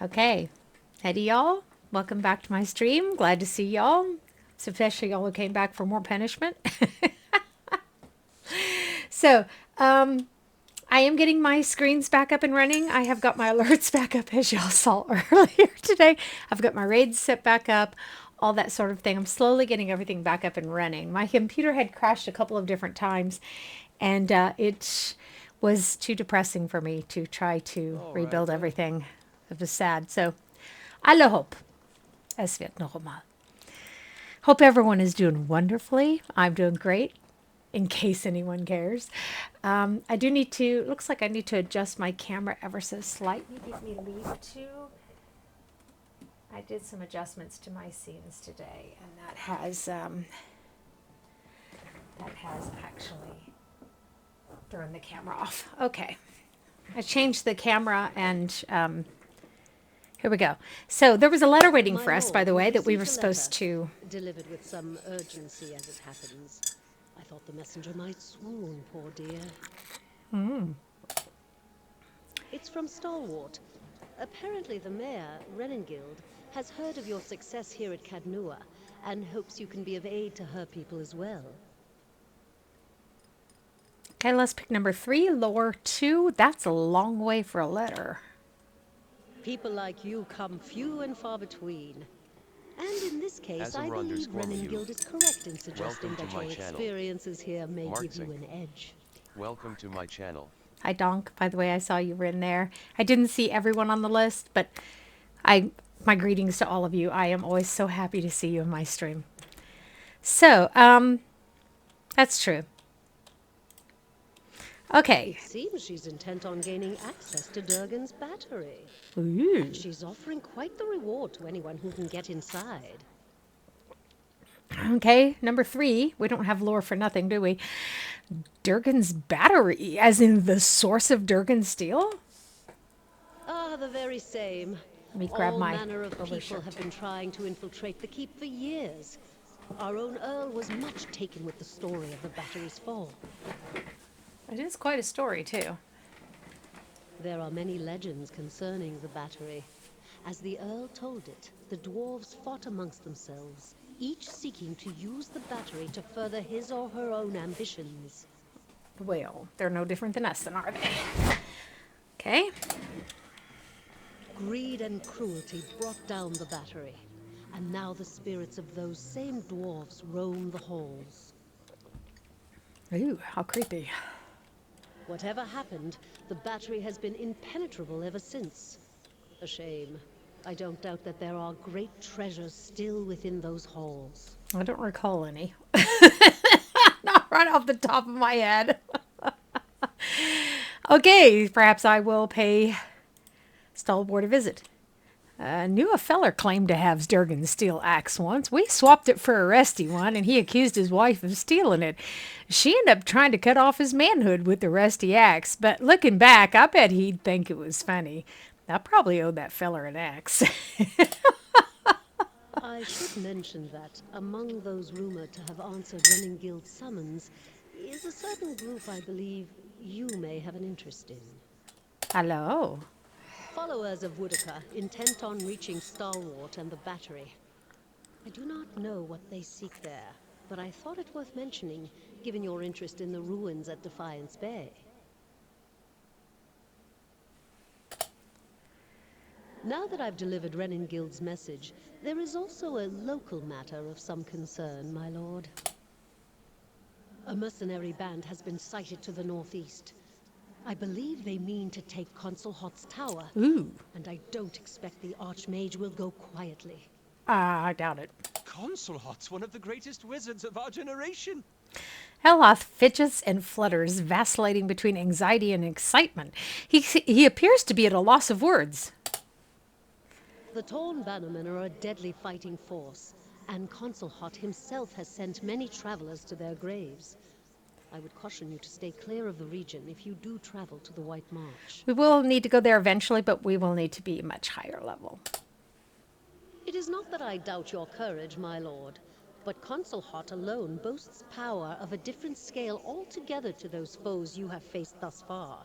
Okay. Hey, y'all. Welcome back to my stream. Glad to see y'all. Especially y'all who came back for more punishment. So, I am getting my screens back up and running. I have got my alerts back up, as y'all saw earlier today. I've got my raids set back up, all that sort of thing. I'm slowly getting everything back up and running. My computer had crashed a couple of different times, and it was too depressing for me to try to All right rebuild then. everything. It was sad. So, alle hope. Es wird noch einmal. Hope everyone is doing wonderfully. I'm doing great, in case anyone cares. I do need to, looks like I need to adjust my camera ever so slightly. Give me leave to. I did some adjustments to my scenes today, and that has actually thrown the camera off. Okay. I changed the camera and here we go. So there was a letter waiting My for us, by lord, the way, you've that we were received a letter, supposed to. delivered with some urgency as it happens. I thought the messenger might swoon, poor dear. It's from Stalwart. Apparently the mayor, Renengild, has heard of your success here at Cadnua, and hopes you can be of aid to her people as well. Okay, let's pick number 3, lore 2. That's a long way for a letter. People like you come few and far between. And in this case, I believe Renengild is correct in suggesting that your experiences here may give you an edge. Welcome to my channel. Hi, Donk. By the way, I saw you were in there. I didn't see everyone on the list, but my greetings to all of you. I am always so happy to see you in my stream. So, that's true. Okay. It seems she's intent on gaining access to Durgan's battery. Ooh. And she's offering quite the reward to anyone who can get inside. Okay, number 3. We don't have lore for nothing, do we? Durgan's battery, as in the source of Durgan's steel? Ah, the very same. Let me grab All my manner of people overshirt. have been trying to infiltrate the keep for years. Our own Earl was much taken with the story of the battery's fall. It is quite a story, too. There are many legends concerning the battery. As the Earl told it, the dwarves fought amongst themselves, each seeking to use the battery to further his or her own ambitions. Well, they're no different than us, then, are they? Okay. Greed and cruelty brought down the battery, and now the spirits of those same dwarves roam the halls. Ooh, how creepy. Whatever happened, the battery has been impenetrable ever since. A shame. I don't doubt that there are great treasures still within those halls. I don't recall any. Not right off the top of my head. Okay, perhaps I will pay Stalwart a visit. Knew a feller claimed to have Durgan's steel axe once. We swapped it for a rusty one, and he accused his wife of stealing it. She ended up trying to cut off his manhood with the rusty axe, but looking back, I bet he'd think it was funny. I probably owed that feller an axe. I should mention that among those rumored to have answered Renengild's summons is a certain group I believe you may have an interest in. Hello. Followers of Woodacre, intent on reaching Stalwart and the battery. I do not know what they seek there, but I thought it worth mentioning, given your interest in the ruins at Defiance Bay. Now that I've delivered Renengild's message, there is also a local matter of some concern, my lord. A mercenary band has been sighted to the northeast. I believe they mean to take Consul Hot's tower. Ooh. And I don't expect the Archmage will go quietly. I doubt it. Consul Hot's one of the greatest wizards of our generation. Heloth fidgets and flutters, vacillating between anxiety and excitement. He appears to be at a loss of words. The Torn Bannermen are a deadly fighting force, and Consul Hot himself has sent many travelers to their graves. I would caution you to stay clear of the region if you do travel to the White March. We will need to go there eventually, but we will need to be much higher level. It is not that I doubt your courage, my lord, but Consul Hot alone boasts power of a different scale altogether to those foes you have faced thus far.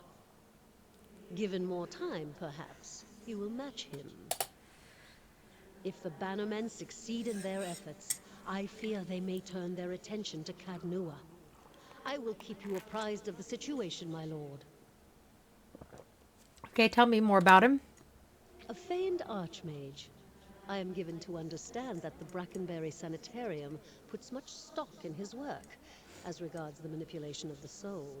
Given more time, perhaps, You will match him. If the bannermen succeed in their efforts, I fear they may turn their attention to Cadnua. I will keep you apprised of the situation, my lord. Okay, tell me more about him. A famed archmage. I am given to understand that the Brackenberry Sanitarium puts much stock in his work, as regards the manipulation of the soul.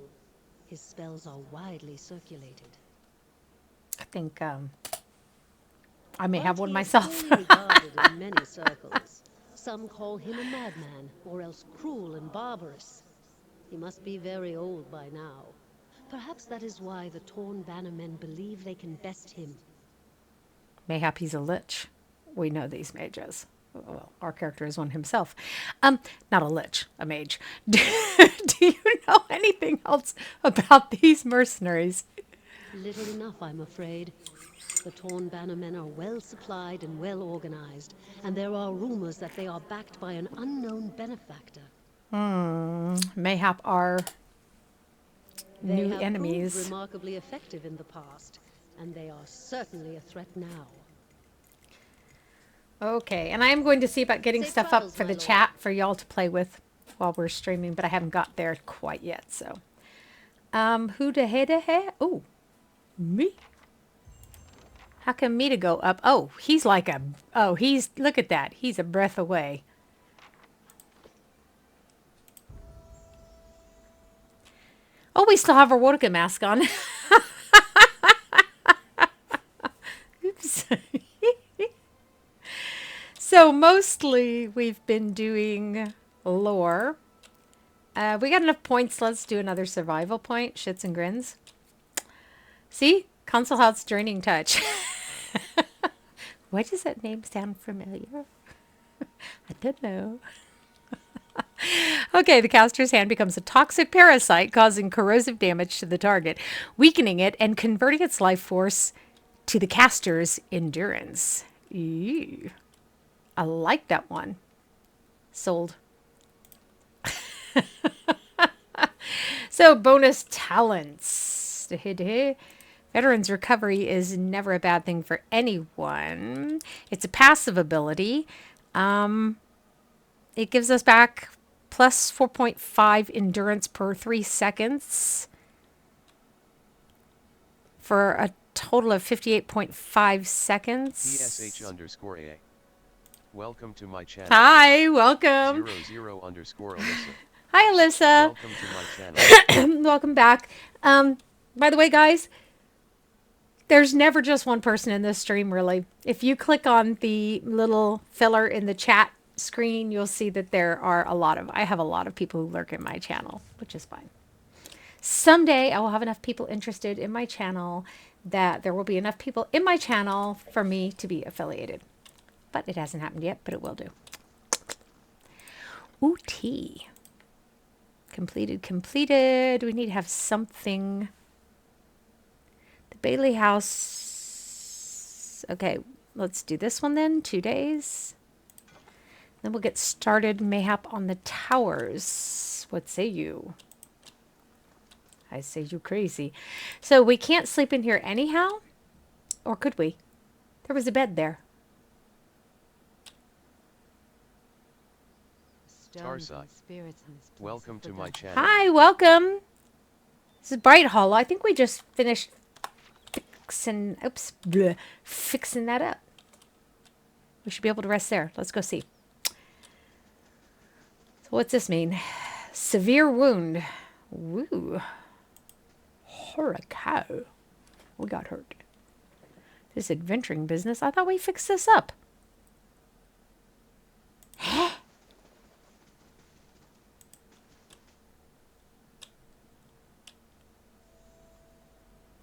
His spells are widely circulated. I think I may But have one he is myself. poorly regarded in many circles. Some call him a madman, or else cruel and barbarous. He must be very old by now. Perhaps that is why the Torn Bannermen believe they can best him. Mayhap he's a lich. We know these mages. Well, our character is one himself. Not a lich, a mage. Do you know anything else about these mercenaries? Little enough, I'm afraid. The Torn Bannermen are well supplied and well organized, and there are rumors that they are backed by an unknown benefactor. Mayhap our They new have enemies. proved remarkably effective in the past, and they are certainly a threat now. Okay, and I am going to see about getting Safe stuff up travels, for my the lord. chat for y'all to play with while we're streaming, but I haven't got there quite yet, so. Who da hey da hey? Oh, me. How come me to go up? Oh, he's like a, look at that. He's a breath away. Oh, we still have our Wodka mask on. Oops. So mostly we've been doing lore. We got enough points. Let's do another survival point. Shits and grins. See? Console House Draining Touch. Why does that name sound familiar? I don't know. Okay, the caster's hand becomes a toxic parasite, causing corrosive damage to the target, weakening it and converting its life force to the caster's endurance. Ew. I like that one. Sold. So, bonus talents. Veteran's recovery is never a bad thing for anyone. It's a passive ability. It gives us back plus 4.5 endurance per 3 seconds for a total of 58.5 seconds. PSH_AA. Welcome to my channel. Hi, welcome. 00 underscore Alyssa. Hi, Alyssa. Welcome to my channel. Welcome back. By the way, guys, there's never just one person in this stream, really. If you click on the little filler in the chat screen, you'll see that I have a lot of people who lurk in my channel, which is fine. Someday I will have enough people interested in my channel that there will be enough people in my channel for me to be affiliated. But it hasn't happened yet, but it will do. Ooh, tea. Completed. We need to have something. The Bailey House. Okay, let's do this one then. 2 days. Then we'll get started mayhap on the towers. What say you? I say you crazy. So we can't sleep in here anyhow? Or could we? There was a bed there. Tarsi. Welcome to my channel. Hi, welcome. This is Bright Hollow. I think we just finished fixing that up. We should be able to rest there. Let's go see. So what's this mean? Severe wound. Woo. Horror cow. We got hurt. This adventuring business. I thought we fixed this up. Huh?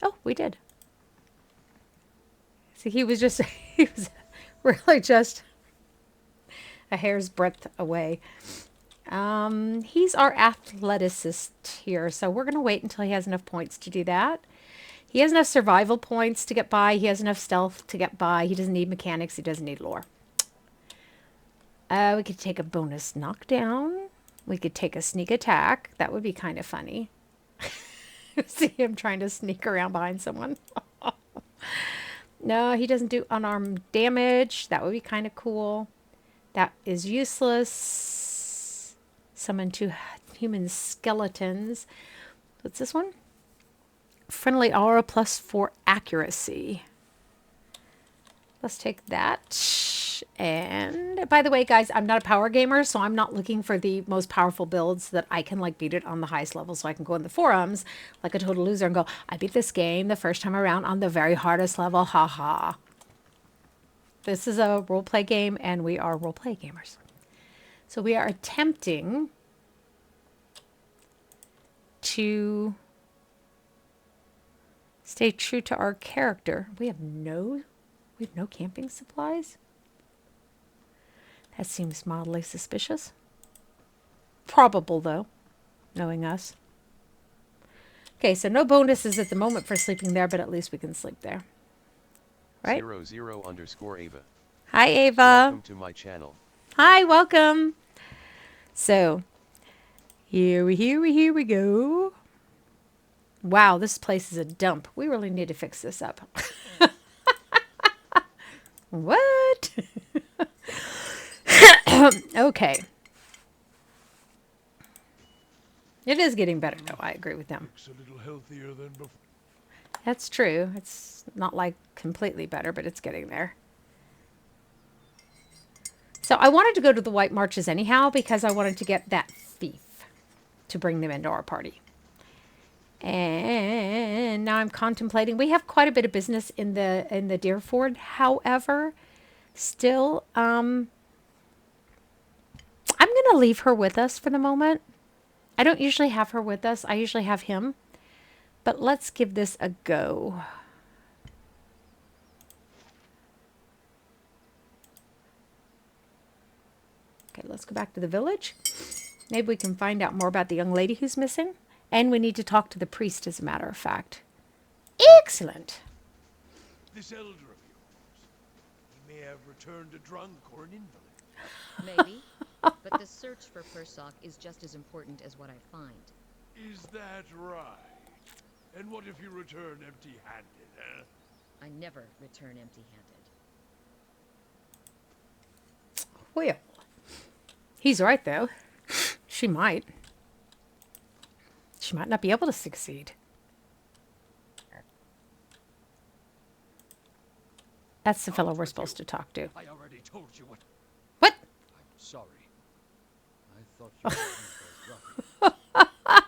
Oh, we did. See, he was really just a hair's breadth away. He's our athleticist here, so we're going to wait until he has enough points to do that. He has enough survival points to get by. He has enough stealth to get by. He doesn't need mechanics. He doesn't need lore. We could take a bonus knockdown. We could take a sneak attack. That would be kind of funny. See him trying to sneak around behind someone. No, he doesn't do unarmed damage. That would be kind of cool. That is useless. Summon 2 human skeletons. What's this one? Friendly aura +4 accuracy. Let's take that. And by the way, guys, I'm not a power gamer, so I'm not looking for the most powerful builds that I can like beat it on the highest level, so I can go in the forums like a total loser and go, I beat this game the first time around on the very hardest level. Ha ha. This is a role-play game, and we are role-play gamers. So we are attempting to stay true to our character. We have no camping supplies? That seems mildly suspicious. Probable, though, knowing us. Okay, so no bonuses at the moment for sleeping there, but at least we can sleep there. Right? 00_Ava. Hi, Ava. Welcome to my channel. Hi, welcome. So, here we go. Wow, this place is a dump. We really need to fix this up. What? Okay. It is getting better, though. I agree with them. Looks a little healthier than before. That's true. It's not like completely better, but it's getting there. So I wanted to go to the White Marches anyhow because I wanted to get that thief to bring them into our party. And now I'm contemplating. We have quite a bit of business in the Dyrford. However, still, I'm going to leave her with us for the moment. I don't usually have her with us. I usually have him. But let's give this a go. Okay, let's go back to the village. Maybe we can find out more about the young lady who's missing. And we need to talk to the priest, as a matter of fact. Excellent. This elder of yours, he may have returned a drunk or an invalid. Maybe. But the search for Persok is just as important as what I find. Is that right? And what if you return empty-handed, huh? I never return empty-handed. Well, he's right, though. She might. She might not be able to succeed. That's the fellow we're supposed to talk to. I already told you what. What? I'm sorry. I thought you were rough.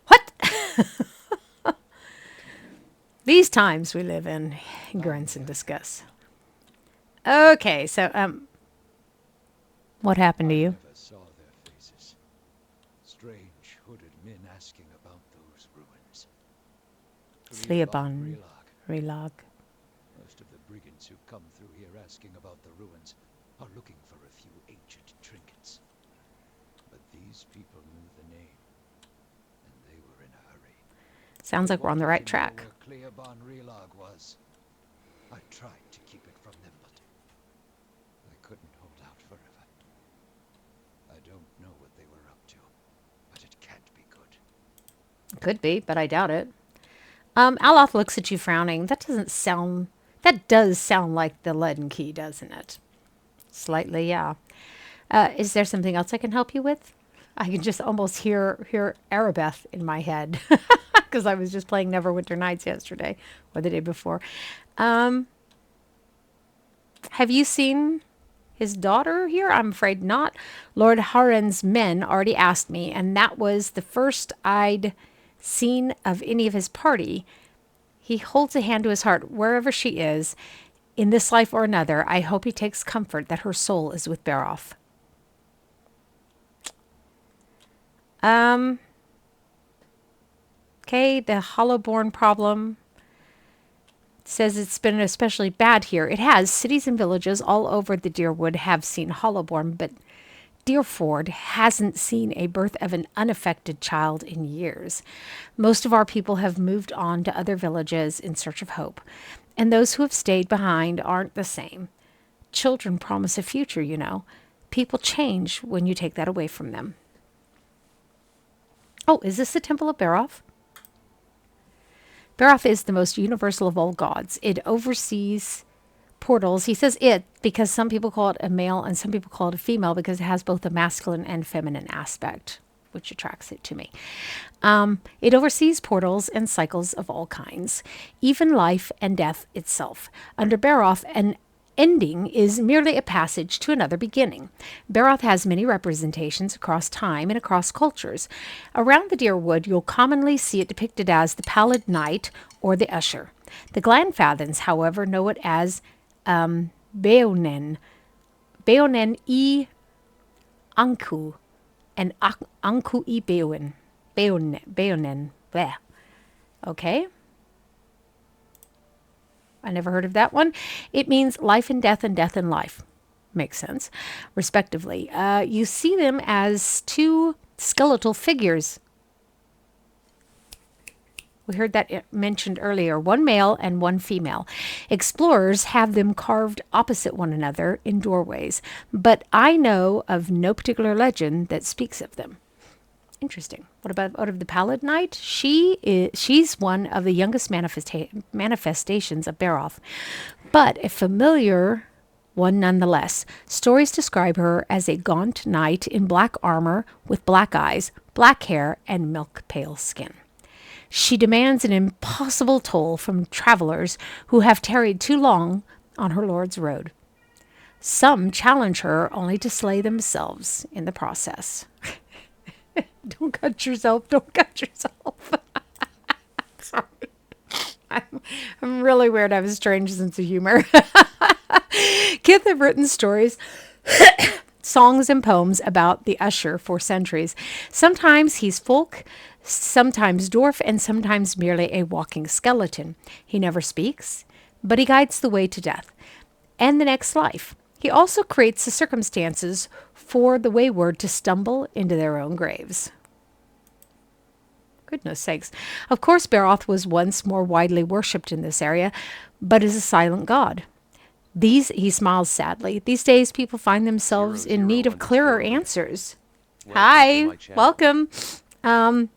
What? These times we live in, grunts and discuss. Okay, so, what happened to you? I never saw their faces. Strange hooded men asking about those ruins. Clîaban Rilag. Most of the brigands who come through here asking about the ruins are looking for a few ancient trinkets. But these people knew the name, and they were in a hurry. Sounds like we're on the right They wanted track. to know where Clîaban Rilag was. I tried to keep it from them, but I couldn't hold out forever. I don't know what they were up to, but it can't be good. Could be, but I doubt it. Aloth looks at you frowning. That does sound like the Leaden Key, doesn't it? Slightly, yeah. Is there something else I can help you with? I can just almost hear Arabeth in my head because I was just playing Neverwinter Nights yesterday or the day before. Have you seen his daughter here? I'm afraid not. Lord Haren's men already asked me, and that was the first I'd seen of any of his party. He holds a hand to his heart wherever she is, in this life or another. I hope he takes comfort that her soul is with Baroth. Okay, the Hollowborn problem says it's been especially bad here. It has. Cities and villages all over the Dyrwood have seen Hollowborn, but Dyrford hasn't seen a birth of an unaffected child in years. Most of our people have moved on to other villages in search of hope, and those who have stayed behind aren't the same. Children promise a future, you know. People change when you take that away from them. Oh, is this the Temple of Baroth? Beroth is the most universal of all gods. It oversees portals. He says it because some people call it a male and some people call it a female because it has both a masculine and feminine aspect, which attracts it to me. It oversees portals and cycles of all kinds, even life and death itself. Under Beroth, an ending is merely a passage to another beginning. Beroth has many representations across time and across cultures. Around the Dyrwood, you'll commonly see it depicted as the Pallid Knight or the Usher. The Glanfathans, however, know it as Beonen, Beonen I Anku, and Anku I Beonen, Beonen, bleh. Okay? I never heard of that one. It means life and death and life. Makes sense, respectively. You see them as two skeletal figures. We heard that mentioned earlier. One male and one female. Explorers have them carved opposite one another in doorways, but I know of no particular legend that speaks of them. Interesting. What about out of the Pallid Knight? She's one of the youngest manifestations of Beroth, but a familiar one nonetheless. Stories describe her as a gaunt knight in black armor with black eyes, black hair, and milk-pale skin. She demands an impossible toll from travelers who have tarried too long on her lord's road. Some challenge her only to slay themselves in the process. Don't cut yourself. Don't cut yourself. Sorry. I'm really weird. I have a strange sense of humor. Kids have written stories, songs, and poems about the Usher for centuries. Sometimes he's folk, sometimes dwarf, and sometimes merely a walking skeleton. He never speaks, but he guides the way to death and the next life. He also creates the circumstances for the wayward to stumble into their own graves. Goodness sakes. Of course, Beroth was once more widely worshipped in this area, but is a silent god. He smiles sadly. These days, people find themselves in need of clearer answers. Hi, welcome. Tell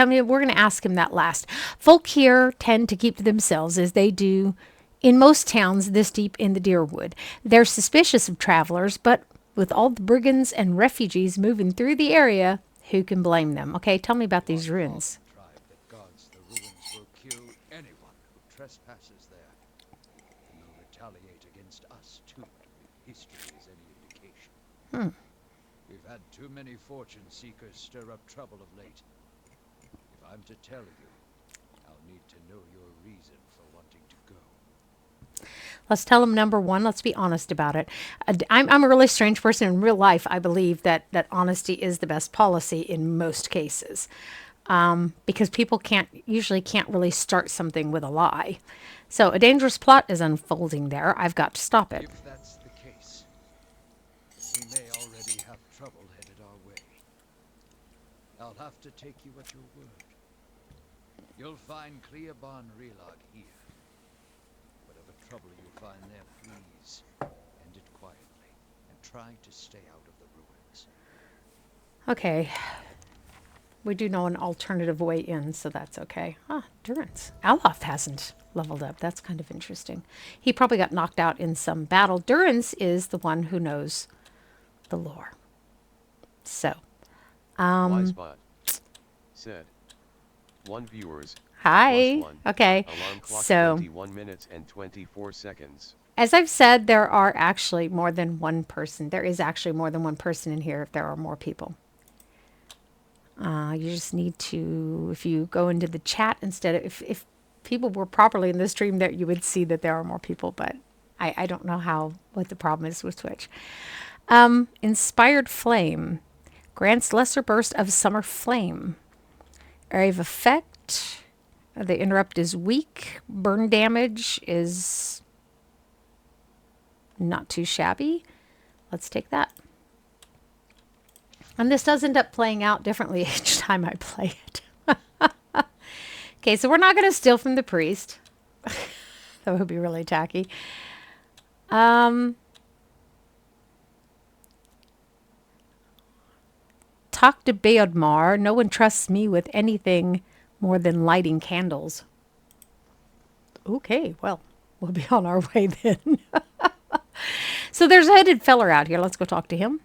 me, we're going to ask him that last. Folk here tend to keep to themselves, as they do in most towns this deep in the Dyrwood. They're suspicious of travelers, but with all the brigands and refugees moving through the area, who can blame them? Okay, tell me about these ruins. The ruins will kill anyone who trespasses there. And they'll retaliate against us too, if history is any indication. We've had too many fortune seekers stir up trouble of late. If I'm to tell you, I'll need to know your reason for wanting to go. Let's tell them number one. Let's be honest about it. I'm a really strange person in real life. I believe that honesty is the best policy in most cases, because people usually can't really start something with a lie. So a dangerous plot is unfolding there. I've got to stop it. If that's the case, we may already have trouble headed our way. I'll have to take you at your word. You'll find Clîaban Rilag here. Whatever trouble you find there, please end it quietly and try to stay out of the ruins. Okay. We do know an alternative way in, so that's okay. Durance. Aloth hasn't leveled up. That's kind of interesting. He probably got knocked out in some battle. Durance is the one who knows the lore. So. Wisebot said, 1 viewers. Hi. +1. Okay. Alarm clock So 21 minutes and 24 seconds. as I've said, there are actually more than one person. There is actually more than one person in here if there are more people. You just need to, if you go into the chat instead of, if people were properly in the stream, that you would see that there are more people, but I don't know what the problem is with Twitch. Inspired Flame grants lesser burst of summer flame. Area of effect. The interrupt is weak. Burn damage is not too shabby. Let's take that. And this does end up playing out differently each time I play it. Okay, so we're not going to steal from the priest. That would be really tacky. Talk to Beodmar. No one trusts me with anything more than lighting candles. Okay, well, we'll be on our way then. So there's a hooded feller out here. Let's go talk to him.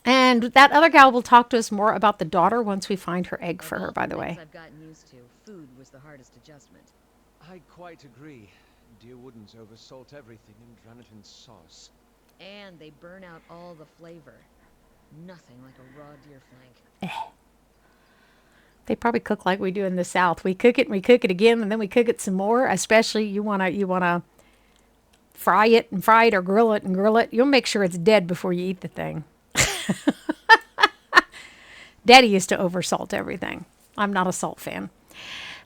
And that other gal will talk to us more about the daughter once we find her egg for her, by the way. I've gotten used to. Food was the hardest adjustment. I quite agree. Deer wouldn't oversalt everything and drown it in sauce. And they burn out all the flavor. Nothing like a raw deer flank. They probably cook like we do in the South. We cook it and we cook it again and then we cook it some more. Especially you wanna fry it or grill it and grill it. You'll make sure it's dead before you eat the thing. Daddy used to oversalt everything. I'm not a salt fan.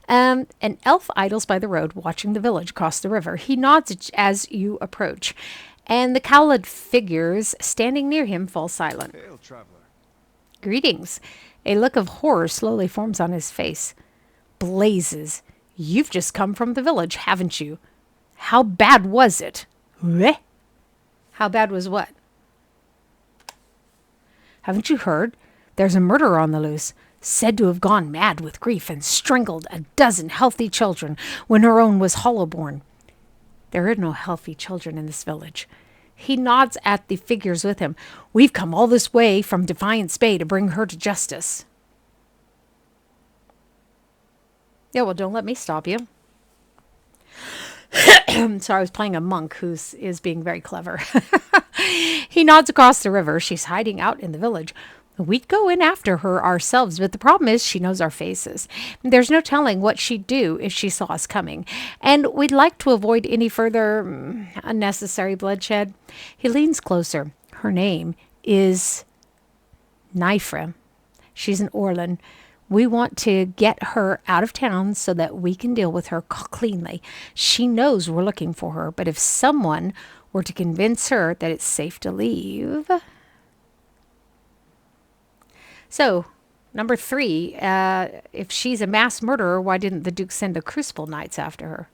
An elf idles by the road, watching the village cross the river. He nods as you approach, and the cowled figures standing near him fall silent. Hail, traveler. Greetings. A look of horror slowly forms on his face. Blazes. You've just come from the village, haven't you? How bad was it? Bleh. How bad was what? Haven't you heard? There's a murderer on the loose, said to have gone mad with grief and strangled a dozen healthy children when her own was hollow-born. There are no healthy children in this village. He nods at the figures with him. We've come all this way from Defiance Bay to bring her to justice. Yeah, well, don't let me stop you. Sorry, I was playing a monk who is being very clever. He nods across the river. She's hiding out in the village. We'd go in after her ourselves, but the problem is she knows our faces. There's no telling what she'd do if she saw us coming, and we'd like to avoid any further unnecessary bloodshed. He leans closer. Her name is Nyfre. She's an Orlan. We want to get her out of town so that we can deal with her cleanly. She knows we're looking for her, but if someone were to convince her that it's safe to leave... So, number 3, if she's a mass murderer, why didn't the Duke send the Crucible Knights after her?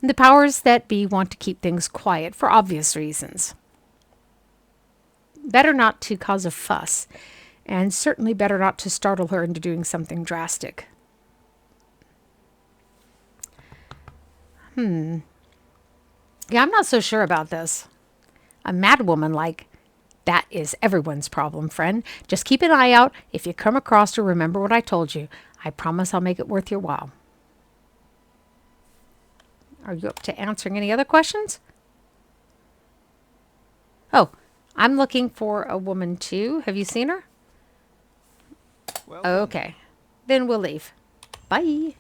The powers that be want to keep things quiet for obvious reasons. Better not to cause a fuss, and certainly better not to startle her into doing something drastic. Yeah, I'm not so sure about this. A mad woman like... That is everyone's problem, friend. Just keep an eye out. If you come across her, remember what I told you. I promise I'll make it worth your while. Are you up to answering any other questions? Oh, I'm looking for a woman too. Have you seen her? Well, Okay. Then we'll leave. Bye.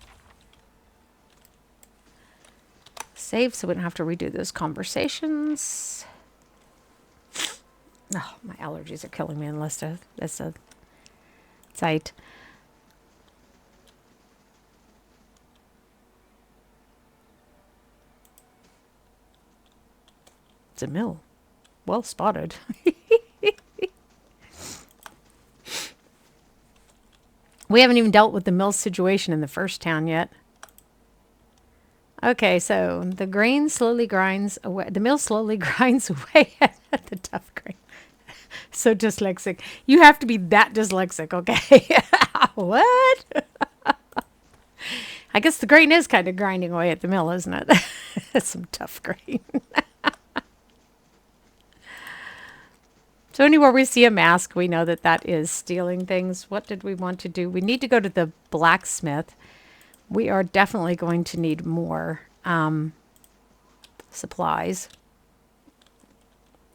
Save so we don't have to redo those conversations. Oh, my allergies are killing me unless that's a sight. It's a mill. Well spotted. We haven't even dealt with the mill situation in the first town yet. Okay, so the grain slowly grinds away. The mill slowly grinds away at the tough grain. So dyslexic. You have to be that dyslexic, okay? What? I guess the grain is kind of grinding away at the mill, isn't it? That's some tough grain. So anywhere we see a mask, we know that that is stealing things. What did we want to do? We need to go to the blacksmith. We are definitely going to need more supplies.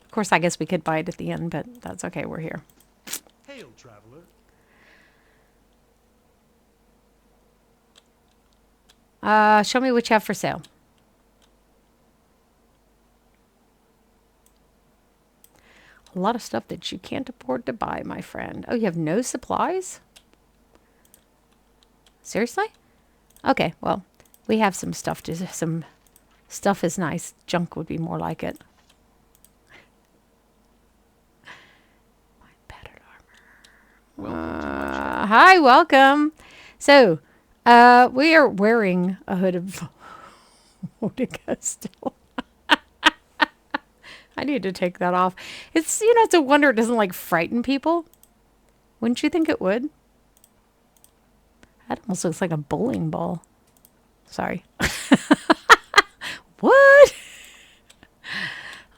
Of course, I guess we could buy it at the end, but that's okay. We're here. Hail, traveler. Show me what you have for sale. A lot of stuff that you can't afford to buy, my friend. Oh, you have no supplies? Seriously? Okay, well, we have some stuff. Some stuff is nice. Junk would be more like it. Patterned armor. Hi, welcome. So, we are wearing a hood of Mordecai still. I need to take that off. It's, it's a wonder it doesn't, like, frighten people. Wouldn't you think it would? That almost looks like a bowling ball. Sorry. What?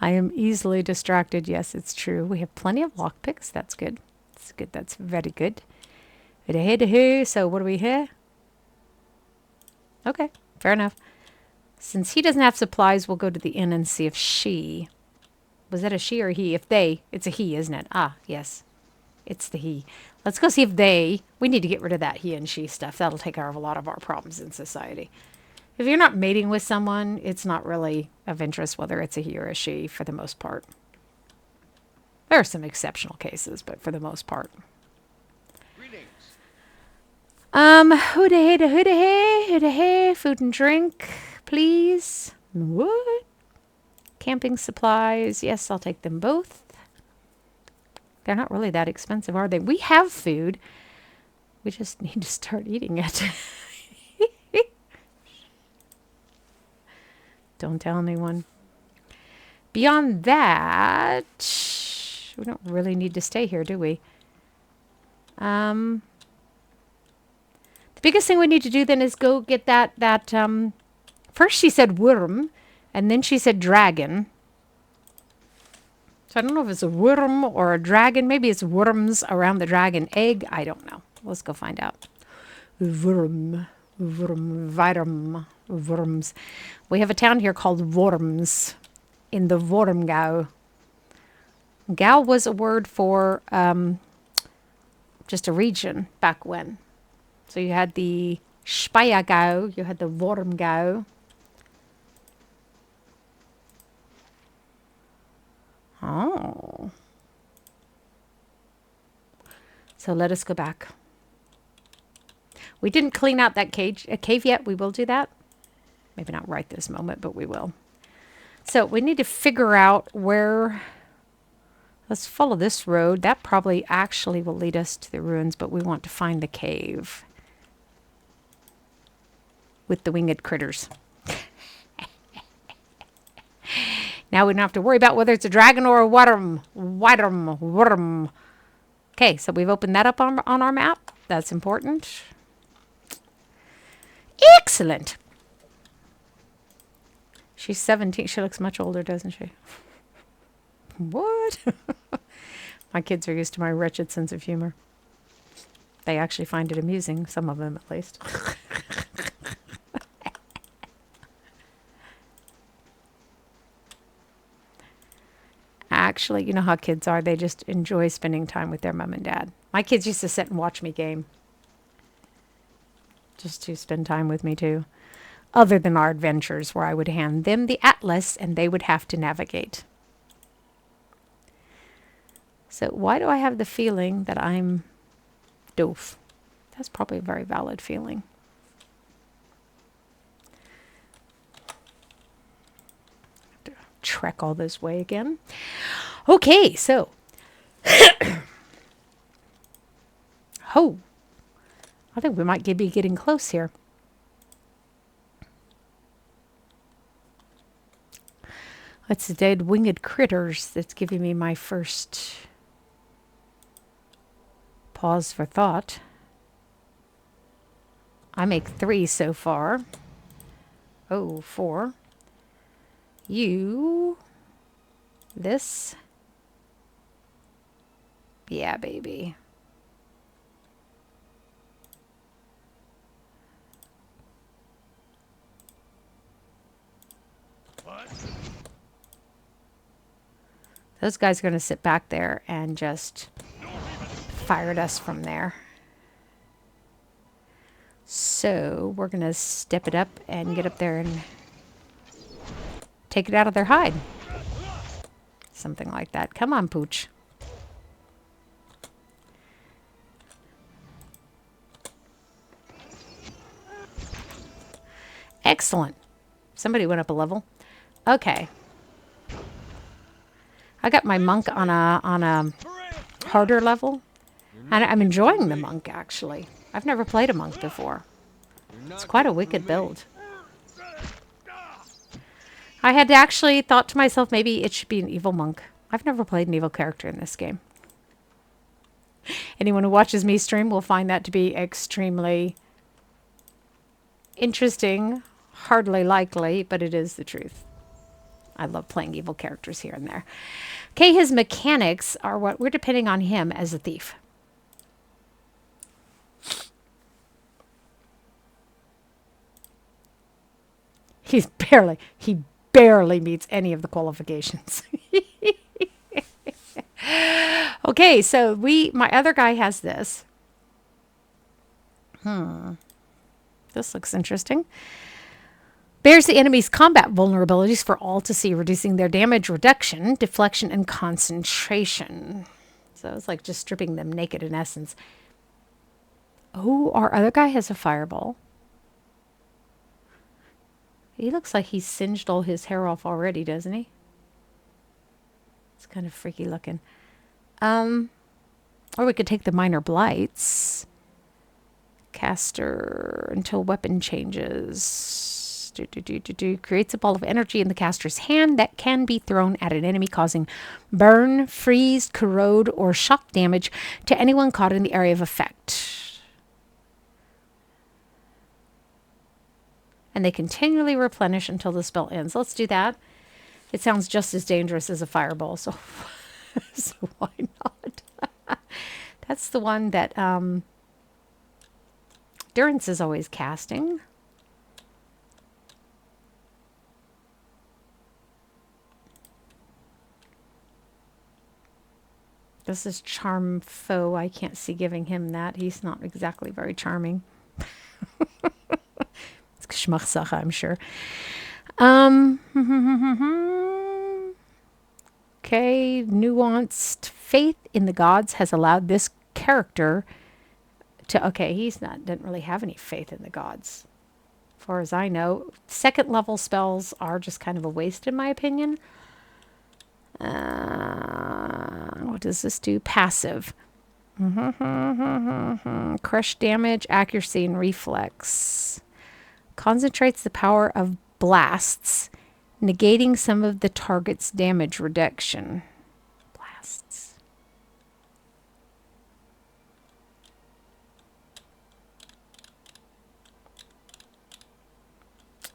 I am easily distracted. Yes, it's true. We have plenty of lockpicks. That's good. That's good. That's very good. So what do we hear? Okay, fair enough. Since he doesn't have supplies, we'll go to the inn and see if she... Was that a she or a he? If they... It's a he, isn't it? Ah, yes. It's the he. Let's go see if they... We need to get rid of that he and she stuff. That'll take care of a lot of our problems in society. If you're not mating with someone, it's not really of interest whether it's a he or a she for the most part. There are some exceptional cases, but for the most part. Hooda-hey, food and drink, please. What? Camping supplies. Yes, I'll take them both. They're not really that expensive, are they? We have food. We just need to start eating it. Don't tell anyone. Beyond that, we don't really need to stay here, do we? The biggest thing we need to do then is go get that first she said worm, and then she said dragon. So I don't know if it's a worm or a dragon. Maybe it's worms around the dragon egg. I don't know. Let's go find out. Worms. We have a town here called Worms in the Wormgau. Gau was a word for just a region back when. So you had the Speiergau, you had the Wormgau. Oh. So let us go back. We didn't clean out that cave yet. We will do that. Maybe not right this moment, but we will. So we need to figure out where... Let's follow this road. That probably actually will lead us to the ruins, but we want to find the cave. With the winged critters. Now we don't have to worry about whether it's a dragon or a worm. Worm. Okay, so we've opened that up on our map. That's important. Excellent. She's 17. She looks much older, doesn't she? What? My kids are used to my wretched sense of humor. They actually find it amusing, some of them at least. Actually, you know how kids are. They just enjoy spending time with their mom and dad. My kids used to sit and watch me game. Just to spend time with me too. Other than our adventures where I would hand them the atlas and they would have to navigate. So why do I have the feeling that I'm doof? That's probably a very valid feeling. Trek all this way again. Okay, so. Oh. I think we might be getting close here. That's the dead winged critters that's giving me my first pause for thought. I make 3 so far. Oh, 4. You. This. Yeah, baby. What? Those guys are going to sit back there and just fire at us from there. So we're going to step it up and get up there and take it out of their hide. Something like that. Come on, Pooch. Excellent. Somebody went up a level. Okay. I got my monk on a harder level. And I'm enjoying the monk, actually. I've never played a monk before. It's quite a wicked build. I had actually thought to myself, maybe it should be an evil monk. I've never played an evil character in this game. Anyone who watches me stream will find that to be extremely interesting, hardly likely, but it is the truth. I love playing evil characters here and there. Okay, his mechanics are what we're depending on him as a thief. He barely meets any of the qualifications. Okay, so my other guy has this. This looks interesting. Bears the enemy's combat vulnerabilities for all to see, reducing their damage reduction, deflection, and concentration. So it's like just stripping them naked in essence. Oh, our other guy has a fireball. He looks like he's singed all his hair off already, doesn't he? It's kind of freaky looking. Or we could take the minor blights. Caster until weapon changes. Creates a ball of energy in the caster's hand that can be thrown at an enemy, causing burn, freeze, corrode, or shock damage to anyone caught in the area of effect. And they continually replenish until the spell ends. Let's do that. It sounds just as dangerous as a fireball, so, so why not? That's the one that Durance is always casting. This is Charm Foe. I can't see giving him that. He's not exactly very charming. It's Geschmackssache, I'm sure. Okay, nuanced faith in the gods has allowed this character to... Okay, didn't really have any faith in the gods. As far as I know, second level spells are just kind of a waste in my opinion. What does this do? Passive. Crush damage, accuracy, and reflex. Concentrates the power of blasts, negating some of the target's damage reduction. Blasts.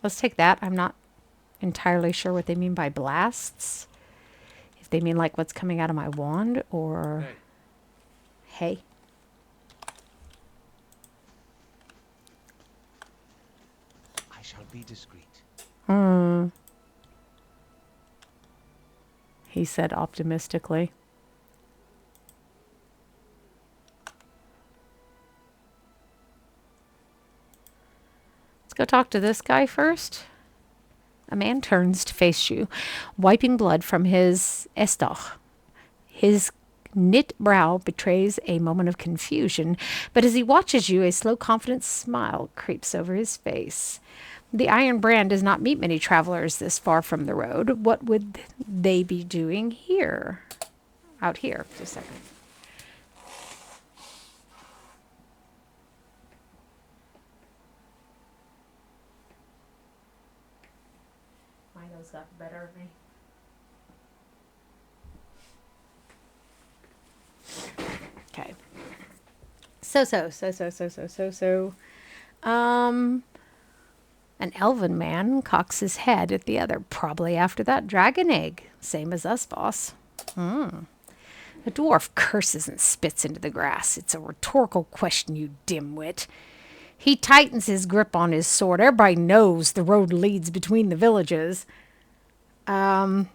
Let's take that. I'm not entirely sure what they mean by blasts. If they mean like what's coming out of my wand or... Hey. I shall be discreet. He said optimistically. Let's go talk to this guy first. A man turns to face you, wiping blood from his estoch. His knit brow betrays a moment of confusion, but as he watches you, a slow, confident smile creeps over his face. The Iron Brand does not meet many travelers this far from the road. What would they be doing here? Out here. Just a second. Milo's got the better of me. Okay. An elven man cocks his head at the other, probably after that dragon egg. Same as us, boss. A dwarf curses and spits into the grass. It's a rhetorical question, you dimwit. He tightens his grip on his sword. Everybody knows the road leads between the villages. The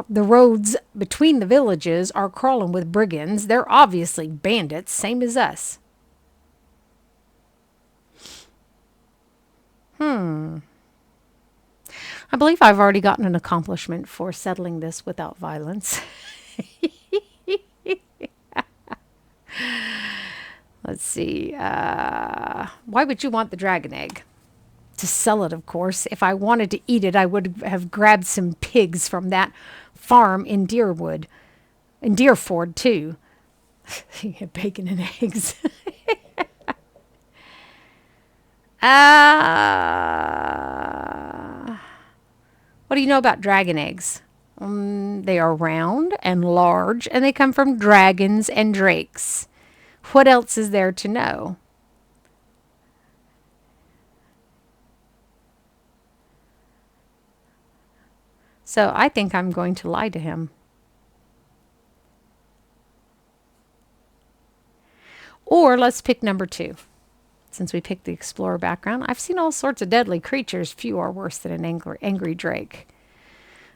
roads between the villages are crawling with brigands. They're obviously bandits, same as us. I believe I've already gotten an accomplishment for settling this without violence. Let's see. Why would you want the dragon egg? To sell it, of course. If I wanted to eat it, I would have grabbed some pigs from that farm in Dyrford, too. Bacon and eggs. What do you know about dragon eggs? They are round and large, and they come from dragons and drakes. What else is there to know? So I think I'm going to lie to him. Or let's pick number 2. Since we picked the explorer background, I've seen all sorts of deadly creatures. Few are worse than an angry drake.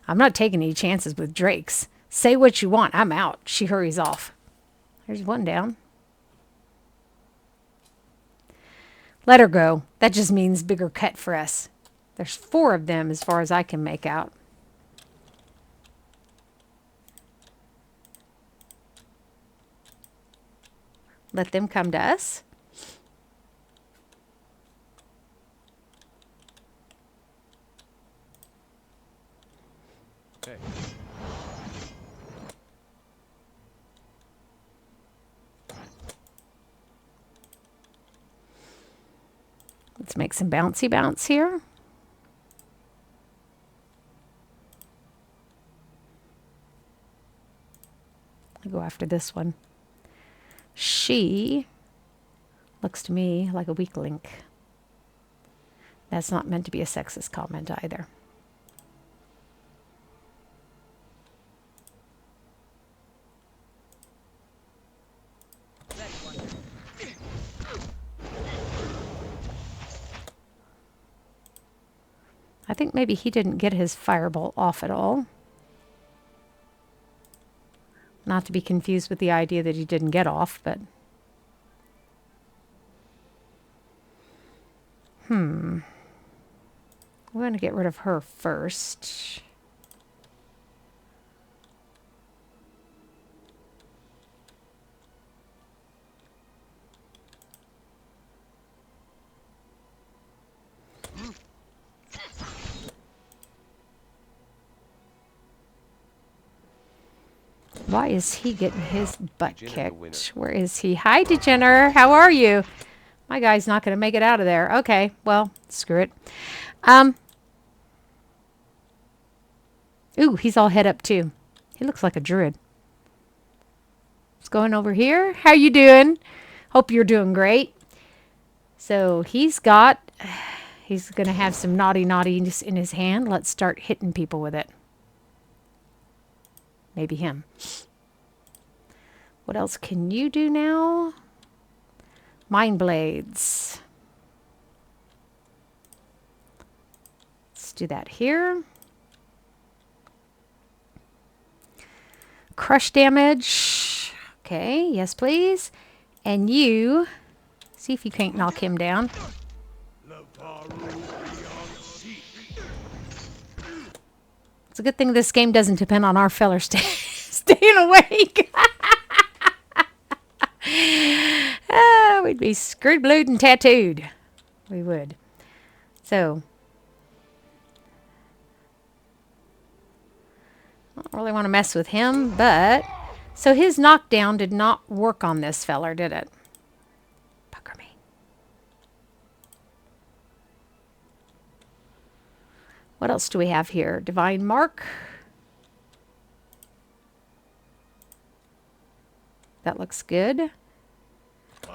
I'm not taking any chances with drakes. Say what you want. I'm out. She hurries off. There's one down. Let her go. That just means bigger cut for us. There's 4 of them as far as I can make out. Let them come to us. Hey. Let's make some bouncy bounce here. I'll go after this one. She looks to me like a weak link. That's not meant to be a sexist comment either. I think maybe he didn't get his firebolt off at all. Not to be confused with the idea that he didn't get off, but... We're going to get rid of her first. Why is he getting his butt kicked? Where is he? Hi, Degener. How are you? My guy's not going to make it out of there. Okay, well, screw it. Ooh, he's all head up too. He looks like a druid. What's going over here? How you doing? Hope you're doing great. So he's going to have some naughtiness in his hand. Let's start hitting people with it. Maybe him. What else can you do now? Mind blades. Let's do that here. Crush damage. Okay, yes please. And you, see if you can't knock him down. It's a good thing this game doesn't depend on our feller staying awake. We'd be screwed, blued, and tattooed. We would. So, I don't really want to mess with him, but... So his knockdown did not work on this feller, did it? Pucker me. What else do we have here? Divine Mark. That looks good.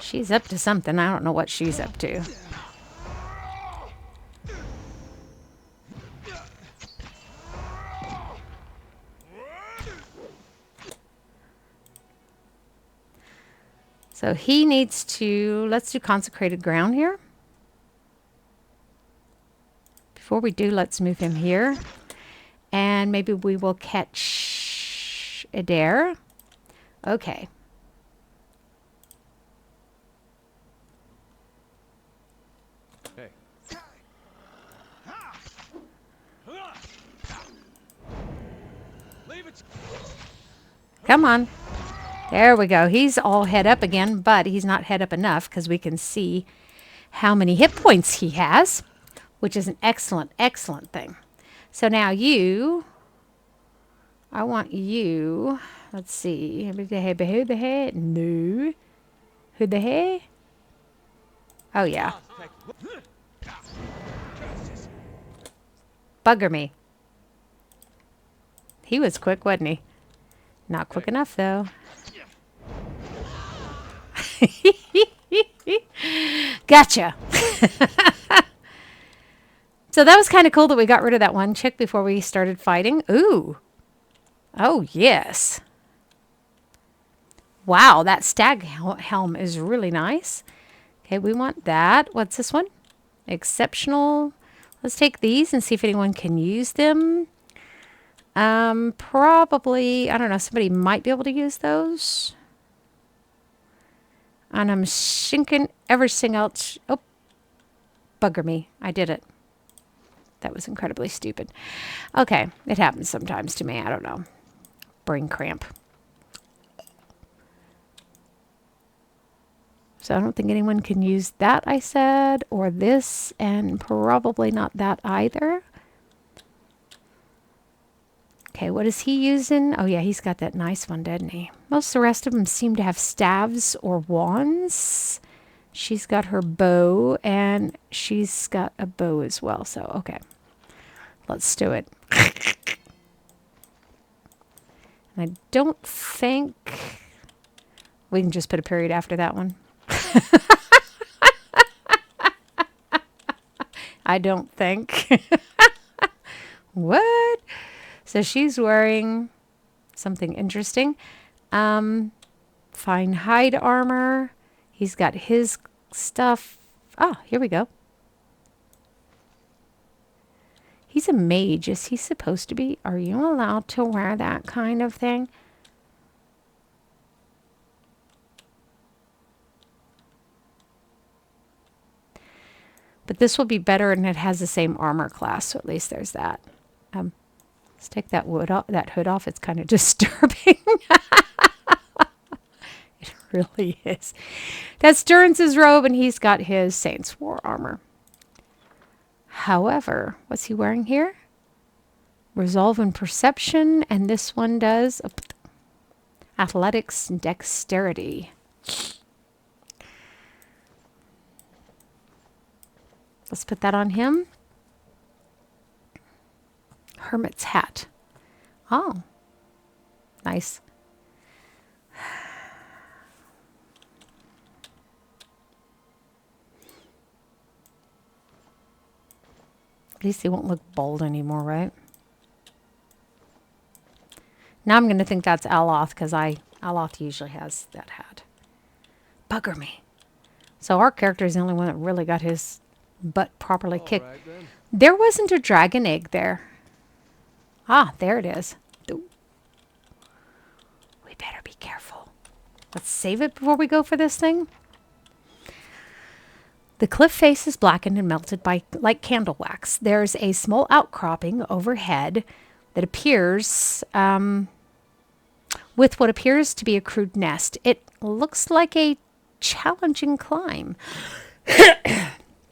She's up to something. I don't know what she's up to. So he needs to... Let's do consecrated ground here. Before we do, let's move him here. And maybe we will catch Adair. Okay. Hey. Come on. There we go. He's all head up again, but he's not head up enough because we can see how many hit points he has, which is an excellent, excellent thing. So now you, I want you, let's see. Who the heck? No. Who the heck? Oh, yeah. Bugger me. He was quick, wasn't he? Not quick enough, though. Gotcha. So that was kind of cool that we got rid of that one chick before we started fighting. Ooh. Oh, yes. Wow, that stag helm is really nice. Okay, we want that. What's this one? Exceptional. Let's take these and see if anyone can use them. Probably, I don't know, somebody might be able to use those. And I'm thinking everything else. Oh, bugger me. I did it. That was incredibly stupid. Okay, it happens sometimes to me. I don't know. Brain cramp. So I don't think anyone can use that, I said, or this, and probably not that either. Okay, what is he using? Oh, yeah, he's got that nice one, doesn't he? Most of the rest of them seem to have staves or wands. She's got her bow, and she's got a bow as well. So, okay, let's do it. And I don't think we can just put a period after that one. I don't think. What? So she's wearing something interesting. Fine hide armor. He's got his stuff. Ah, here we go. He's a mage. Is he supposed to be? Are you allowed to wear that kind of thing? But this will be better, and it has the same armor class, so at least there's that. Let's take that that hood off. It's kind of disturbing. It really is. That's Durrance's robe, and he's got his Saints War armor. However, what's he wearing here? Resolve and Perception, and this one does Athletics and Dexterity. Let's put that on him. Hermit's hat. Oh, nice. At least he won't look bald anymore, right? Now I'm going to think that's Aloth, because Aloth usually has that hat. Bugger me. So our character is the only one that really got his butt properly kicked. All right, then. There wasn't a dragon egg there. Ah, there it is. We better be careful. Let's save it before we go for this thing. The cliff face is blackened and melted by like candle wax. There's a small outcropping overhead that appears with what appears to be a crude nest. It looks like a challenging climb.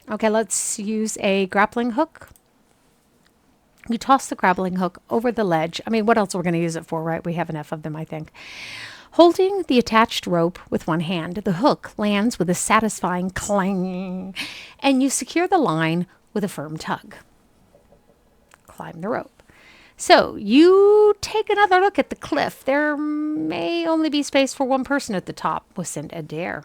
Okay, let's use a grappling hook. You toss the grappling hook over the ledge. I mean, what else are we going to use it for, right? We have enough of them, I think. Holding the attached rope with one hand, the hook lands with a satisfying clang, and you secure the line with a firm tug. Climb the rope. So you take another look at the cliff. There may only be space for one person at the top. We'll send Adair.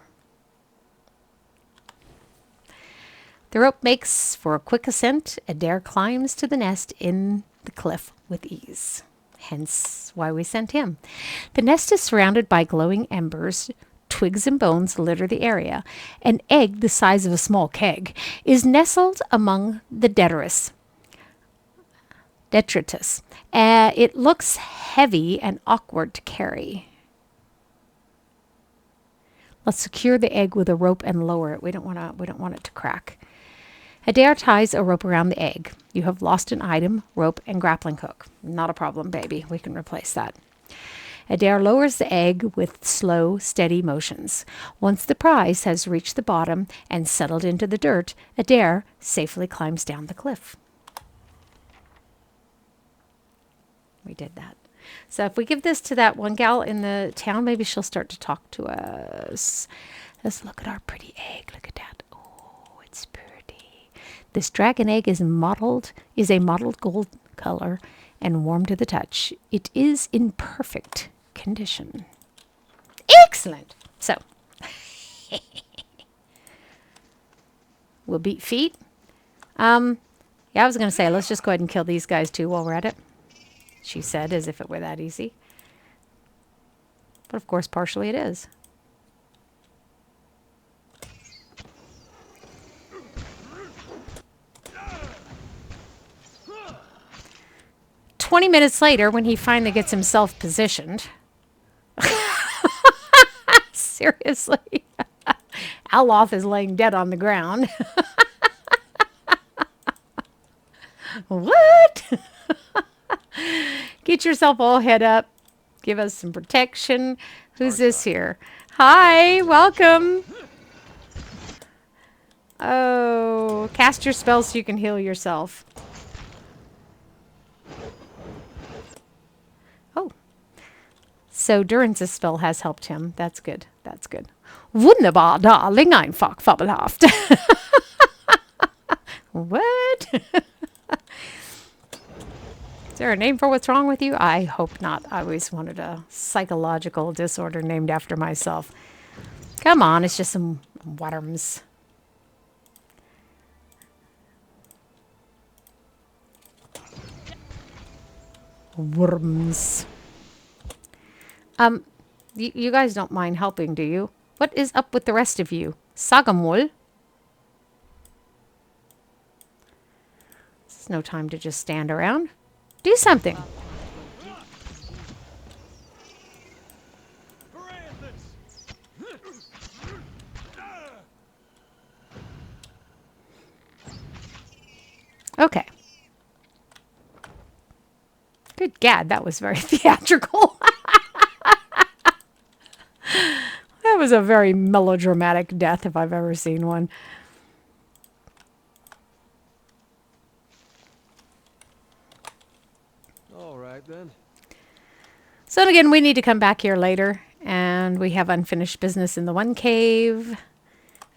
The rope makes for a quick ascent. Adair climbs to the nest in the cliff with ease. Hence why we sent him. The nest is surrounded by glowing embers. Twigs and bones litter the area. An egg the size of a small keg is nestled among the detritus. It looks heavy and awkward to carry. Let's secure the egg with a rope and lower it. We don't want it to crack. Adair ties a rope around the egg. You have lost an item, rope and grappling hook. Not a problem, baby. We can replace that. Adair lowers the egg with slow, steady motions. Once the prize has reached the bottom and settled into the dirt, Adair safely climbs down the cliff. We did that. So if we give this to that one gal in the town, maybe she'll start to talk to us. Let's look at our pretty egg. Look at that. Oh, it's pretty. This dragon egg is a mottled gold color and warm to the touch. It is in perfect condition. Excellent. So, we'll beat feet. Yeah, I was going to say, let's just go ahead and kill these guys too while we're at it. She said, as if it were that easy. But of course, partially it is. "20 minutes later, when he finally gets himself positioned." Seriously. Aloth is laying dead on the ground. What? Get yourself all head up. Give us some protection. Who's this here? Hi, welcome. Oh, cast your spell so you can heal yourself. Oh. So Durance's spell has helped him. That's good. That's good. Wunderbar, darling, einfach fabelhaft. What? Is there a name for what's wrong with you? I hope not. I always wanted a psychological disorder named after myself. Come on, it's just some worms. Worms. You guys don't mind helping, do you? What is up with the rest of you? Sagamol. It's no time to just stand around. Do something. Okay. Good gad, that was very theatrical. That was a very melodramatic death if I've ever seen one. All right, then. So again, we need to come back here later, and we have unfinished business in the one cave,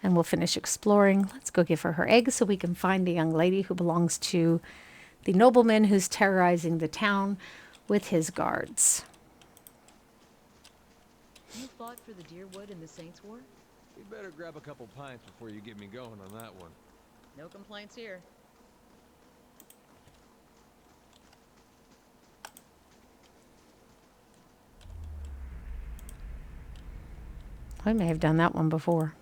and we'll finish exploring. Let's go give her her egg so we can find the young lady who belongs to the nobleman who's terrorizing the town with his guards. You fought for the Deerwood in the Saints' War? You better grab a couple pints before you get me going on that one. No complaints here. I may have done that one before.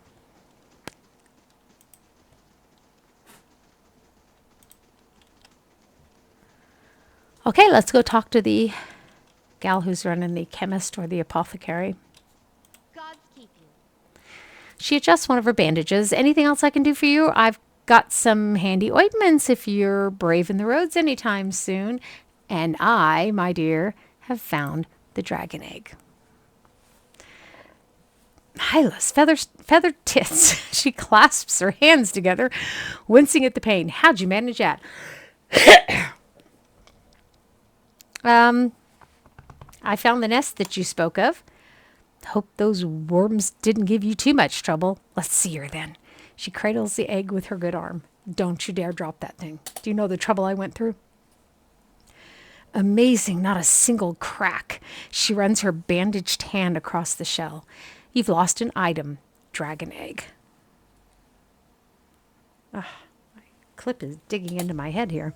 Okay, let's go talk to the gal who's running the chemist or the apothecary. Gods keep you. She adjusts one of her bandages. Anything else I can do for you? I've got some handy ointments if you're braving the roads anytime soon. And I, my dear, have found the dragon egg. Hylas, feathered tits. She clasps her hands together, wincing at the pain. How'd you manage that? I found the nest that you spoke of. Hope those worms didn't give you too much trouble. Let's see her then. She cradles the egg with her good arm. Don't you dare drop that thing. Do you know the trouble I went through? Amazing, not a single crack. She runs her bandaged hand across the shell. You've lost an item, dragon egg. My clip is digging into my head here.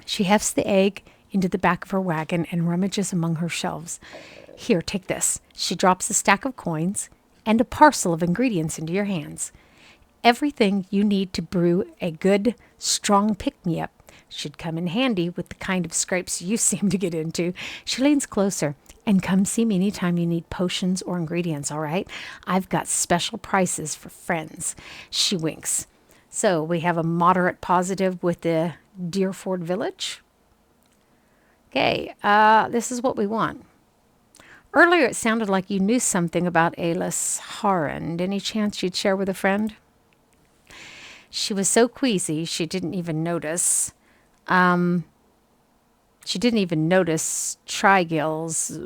She hefts the egg into the back of her wagon and rummages among her shelves. Here, take this. She drops a stack of coins and a parcel of ingredients into your hands. Everything you need to brew a good, strong pick-me-up should come in handy with the kind of scrapes you seem to get into. She leans closer. And come see me anytime you need potions or ingredients, all right? I've got special prices for friends. She winks. So we have a moderate positive with the Dyrford village. Okay, this is what we want. Earlier it sounded like you knew something about Alis Harand. Any chance you'd share with a friend? She was so queasy she didn't even notice. She didn't even notice Trigill's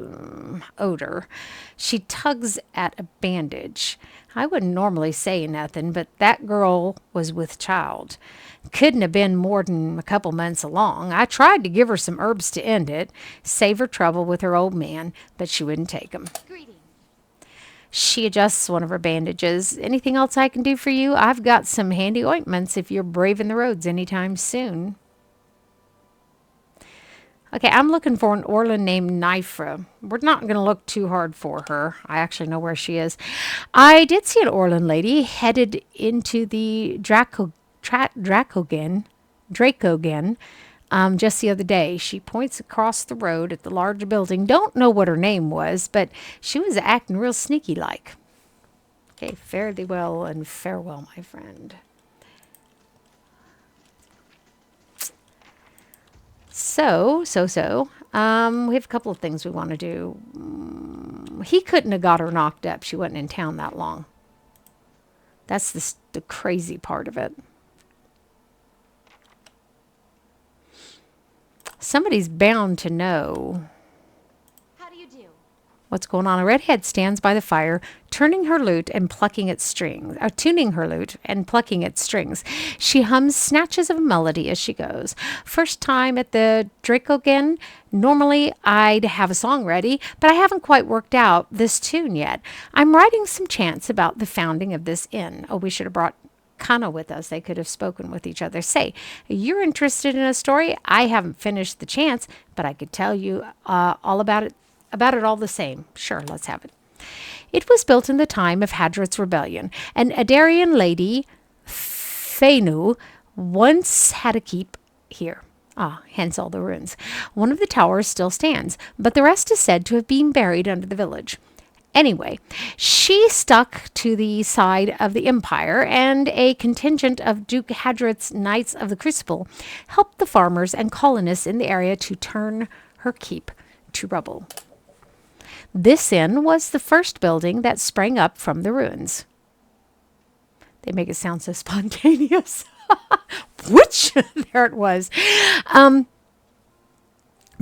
odor. She tugs at a bandage. I wouldn't normally say nothing, but that girl was with child. Couldn't have been more than a couple months along. I tried to give her some herbs to end it, save her trouble with her old man, but she wouldn't take 'em. Greetings. She adjusts one of her bandages. Anything else I can do for you? I've got some handy ointments if you're braving the roads anytime soon. Okay, I'm looking for an Orlan named Nyfre. We're not going to look too hard for her. I actually know where she is. I did see an Orlan lady headed into the Dracogen just the other day. She points across the road at the large building. Don't know what her name was, but she was acting real sneaky like. Okay, fare thee well and farewell, my friend. So. We have a couple of things we want to do. He couldn't have got her knocked up. She wasn't in town that long. That's the crazy part of it. Somebody's bound to know How do you do? what's going on. A redhead stands by the fire, tuning her lute and plucking its strings. She hums snatches of a melody as she goes. First time at the Dracogen. Normally I'd have a song ready, but I haven't quite worked out this tune yet. I'm writing some chants about the founding of this inn. Oh, we should have brought Kana with us. They could have spoken with each other. Say, you're interested in a story? I haven't finished the chants, but I could tell you all about it all the same. Sure, let's have it. It was built in the time of Hadrat's rebellion. An Adarian lady, Fenu, once had a keep here. Hence all the ruins. One of the towers still stands, but the rest is said to have been buried under the village. Anyway, she stuck to the side of the Empire, and a contingent of Duke Hadrat's Knights of the Crucible helped the farmers and colonists in the area to turn her keep to rubble. This inn was the first building that sprang up from the ruins. They make it sound so spontaneous. Which? There it was.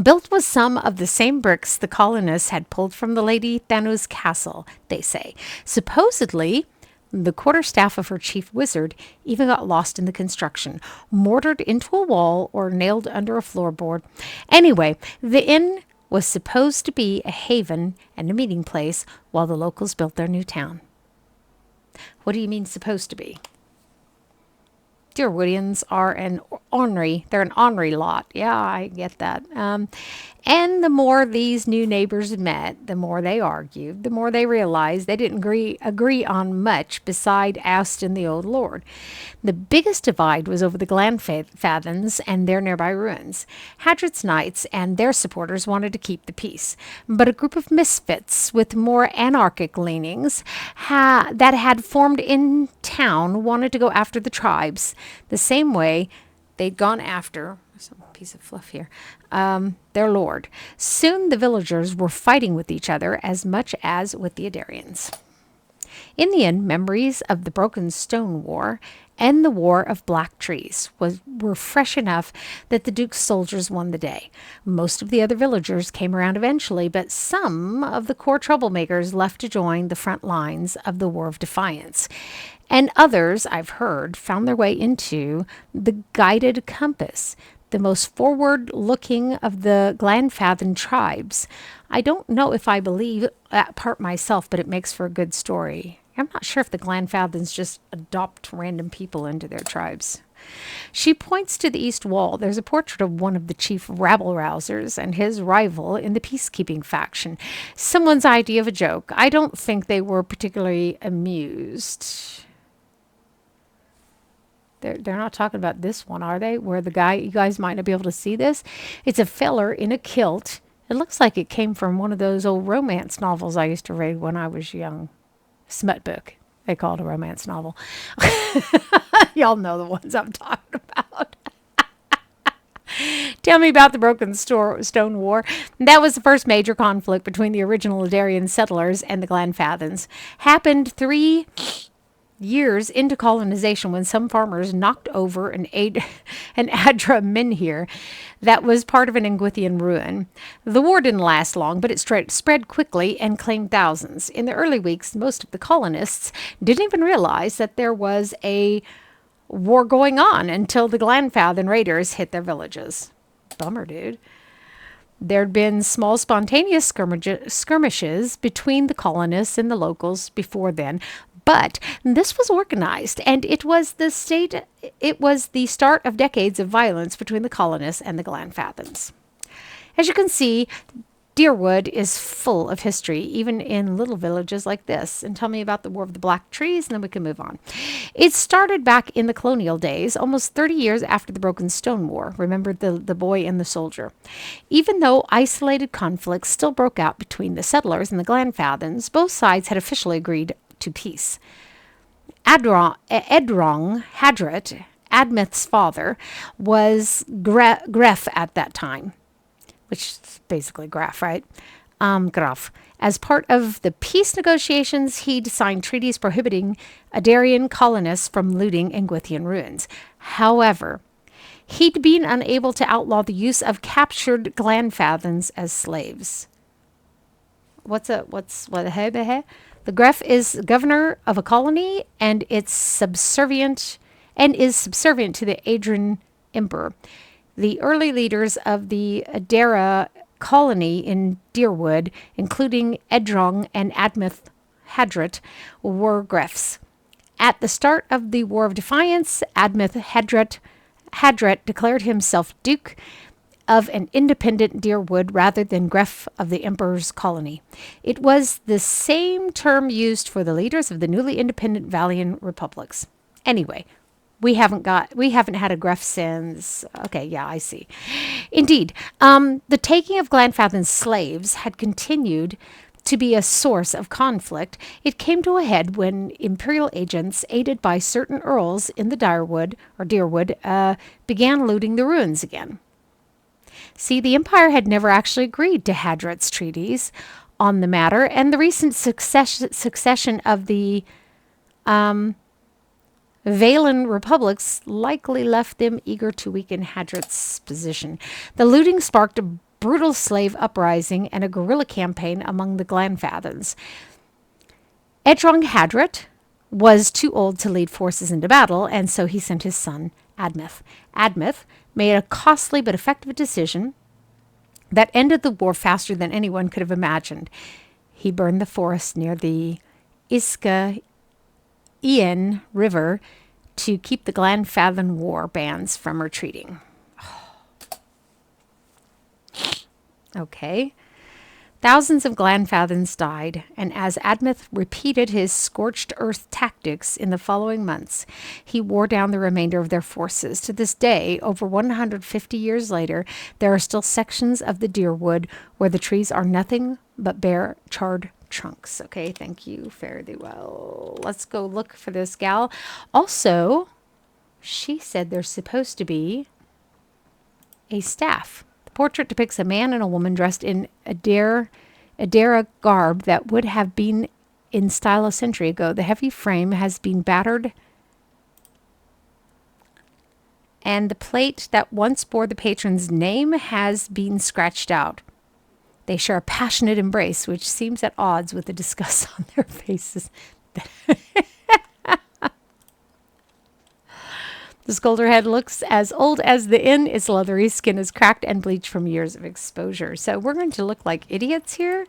Built with some of the same bricks the colonists had pulled from the Lady Thanu's castle, they say. Supposedly, the quarterstaff of her chief wizard even got lost in the construction, mortared into a wall or nailed under a floorboard. Anyway, the inn was supposed to be a haven and a meeting place while the locals built their new town. What do you mean supposed to be? Dyrwardians are an ornery lot. Yeah, I get that. And the more these new neighbors met, the more they argued, the more they realized they didn't agree on much beside Aston the old lord. The biggest divide was over the Glanfathans and their nearby ruins. Hadrat's knights and their supporters wanted to keep the peace, but a group of misfits with more anarchic leanings that had formed in town wanted to go after the tribes the same way they'd gone after some piece of fluff here, their lord. Soon the villagers were fighting with each other as much as with the Adarians. In the end, memories of the Broken Stone War and the War of Black Trees were fresh enough that the Duke's soldiers won the day. Most of the other villagers came around eventually, but some of the core troublemakers left to join the front lines of the War of Defiance. And others, I've heard, found their way into the Guided Compass, the most forward-looking of the Glanfathan tribes. I don't know if I believe that part myself, but it makes for a good story. I'm not sure if the Glanfathans just adopt random people into their tribes. She points to the east wall. There's a portrait of one of the chief rabble-rousers and his rival in the peacekeeping faction. Someone's idea of a joke. I don't think they were particularly amused. They're not talking about this one, are they? Where the guy, you guys might not be able to see this. It's a feller in a kilt. It looks like it came from one of those old romance novels I used to read when I was young. Smut book. They call it a romance novel. Y'all know the ones I'm talking about. Tell me about the Broken Stone War. That was the first major conflict between the original Adarian settlers and the Glanfathans. Happened 3 years into colonization when some farmers knocked over an Adra menhir that was part of an Ingwithian ruin. The war didn't last long, but it spread quickly and claimed thousands. In the early weeks, most of the colonists didn't even realize that there was a war going on until the Glanfathan raiders hit their villages. Bummer, dude. There'd been small spontaneous skirmishes between the colonists and the locals before then, but this was organized, and it was the start of decades of violence between the colonists and the Glanfathans. As you can see, Dyrwood is full of history, even in little villages like this. And tell me about the War of the Black Trees, and then we can move on. It started back in the colonial days, almost 30 years after the Broken Stone War. Remember the boy and the soldier. Even though isolated conflicts still broke out between the settlers and the Glanfathans, both sides had officially agreed to peace. Edrong Hadret, Admeth's father, was Gref at that time, which is basically Graf, right? Graf. As part of the peace negotiations, he'd signed treaties prohibiting Adarian colonists from looting Engwithian ruins. However, he'd been unable to outlaw the use of captured Glanfathans as slaves. The Gref is governor of a colony and is subservient to the Adrian emperor. The early leaders of the Adara colony in Dyrwood, including Edrong and Admeth Hadret, were Grefs. At the start of the War of Defiance, Admeth Hadret declared himself Duke of an independent Dyrwood rather than Gref of the Emperor's colony. It was the same term used for the leaders of the newly independent Valian republics. Anyway, we haven't had a Gref since. Okay, yeah, I see. Indeed, the taking of Glanfathan's slaves had continued to be a source of conflict. It came to a head when imperial agents, aided by certain earls in the Dyrwood, began looting the ruins again. See, the Empire had never actually agreed to Hadret's treaties on the matter, and the recent succession of the Valen republics likely left them eager to weaken Hadret's position. The looting sparked a brutal slave uprising and a guerrilla campaign among the Glanfathans. Edrong Hadret was too old to lead forces into battle, and so he sent his son, Admeth. Admeth made a costly but effective decision that ended the war faster than anyone could have imagined. He burned the forest near the Iska Ian River to keep the Glanfathan war bands from retreating. Okay. Thousands of Glanfathans died, and as Admeth repeated his scorched earth tactics in the following months, he wore down the remainder of their forces. To this day, over 150 years later, there are still sections of the Dyrwood where the trees are nothing but bare, charred trunks. Okay, thank you. Fairly well. Let's go look for this gal. Also, she said there's supposed to be a staff. The portrait depicts a man and a woman dressed in Adara garb that would have been in style a century ago. The heavy frame has been battered, and the plate that once bore the patron's name has been scratched out. They share a passionate embrace, which seems at odds with the disgust on their faces. The sculptor head looks as old as the inn. Its leathery skin is cracked and bleached from years of exposure. So we're going to look like idiots here.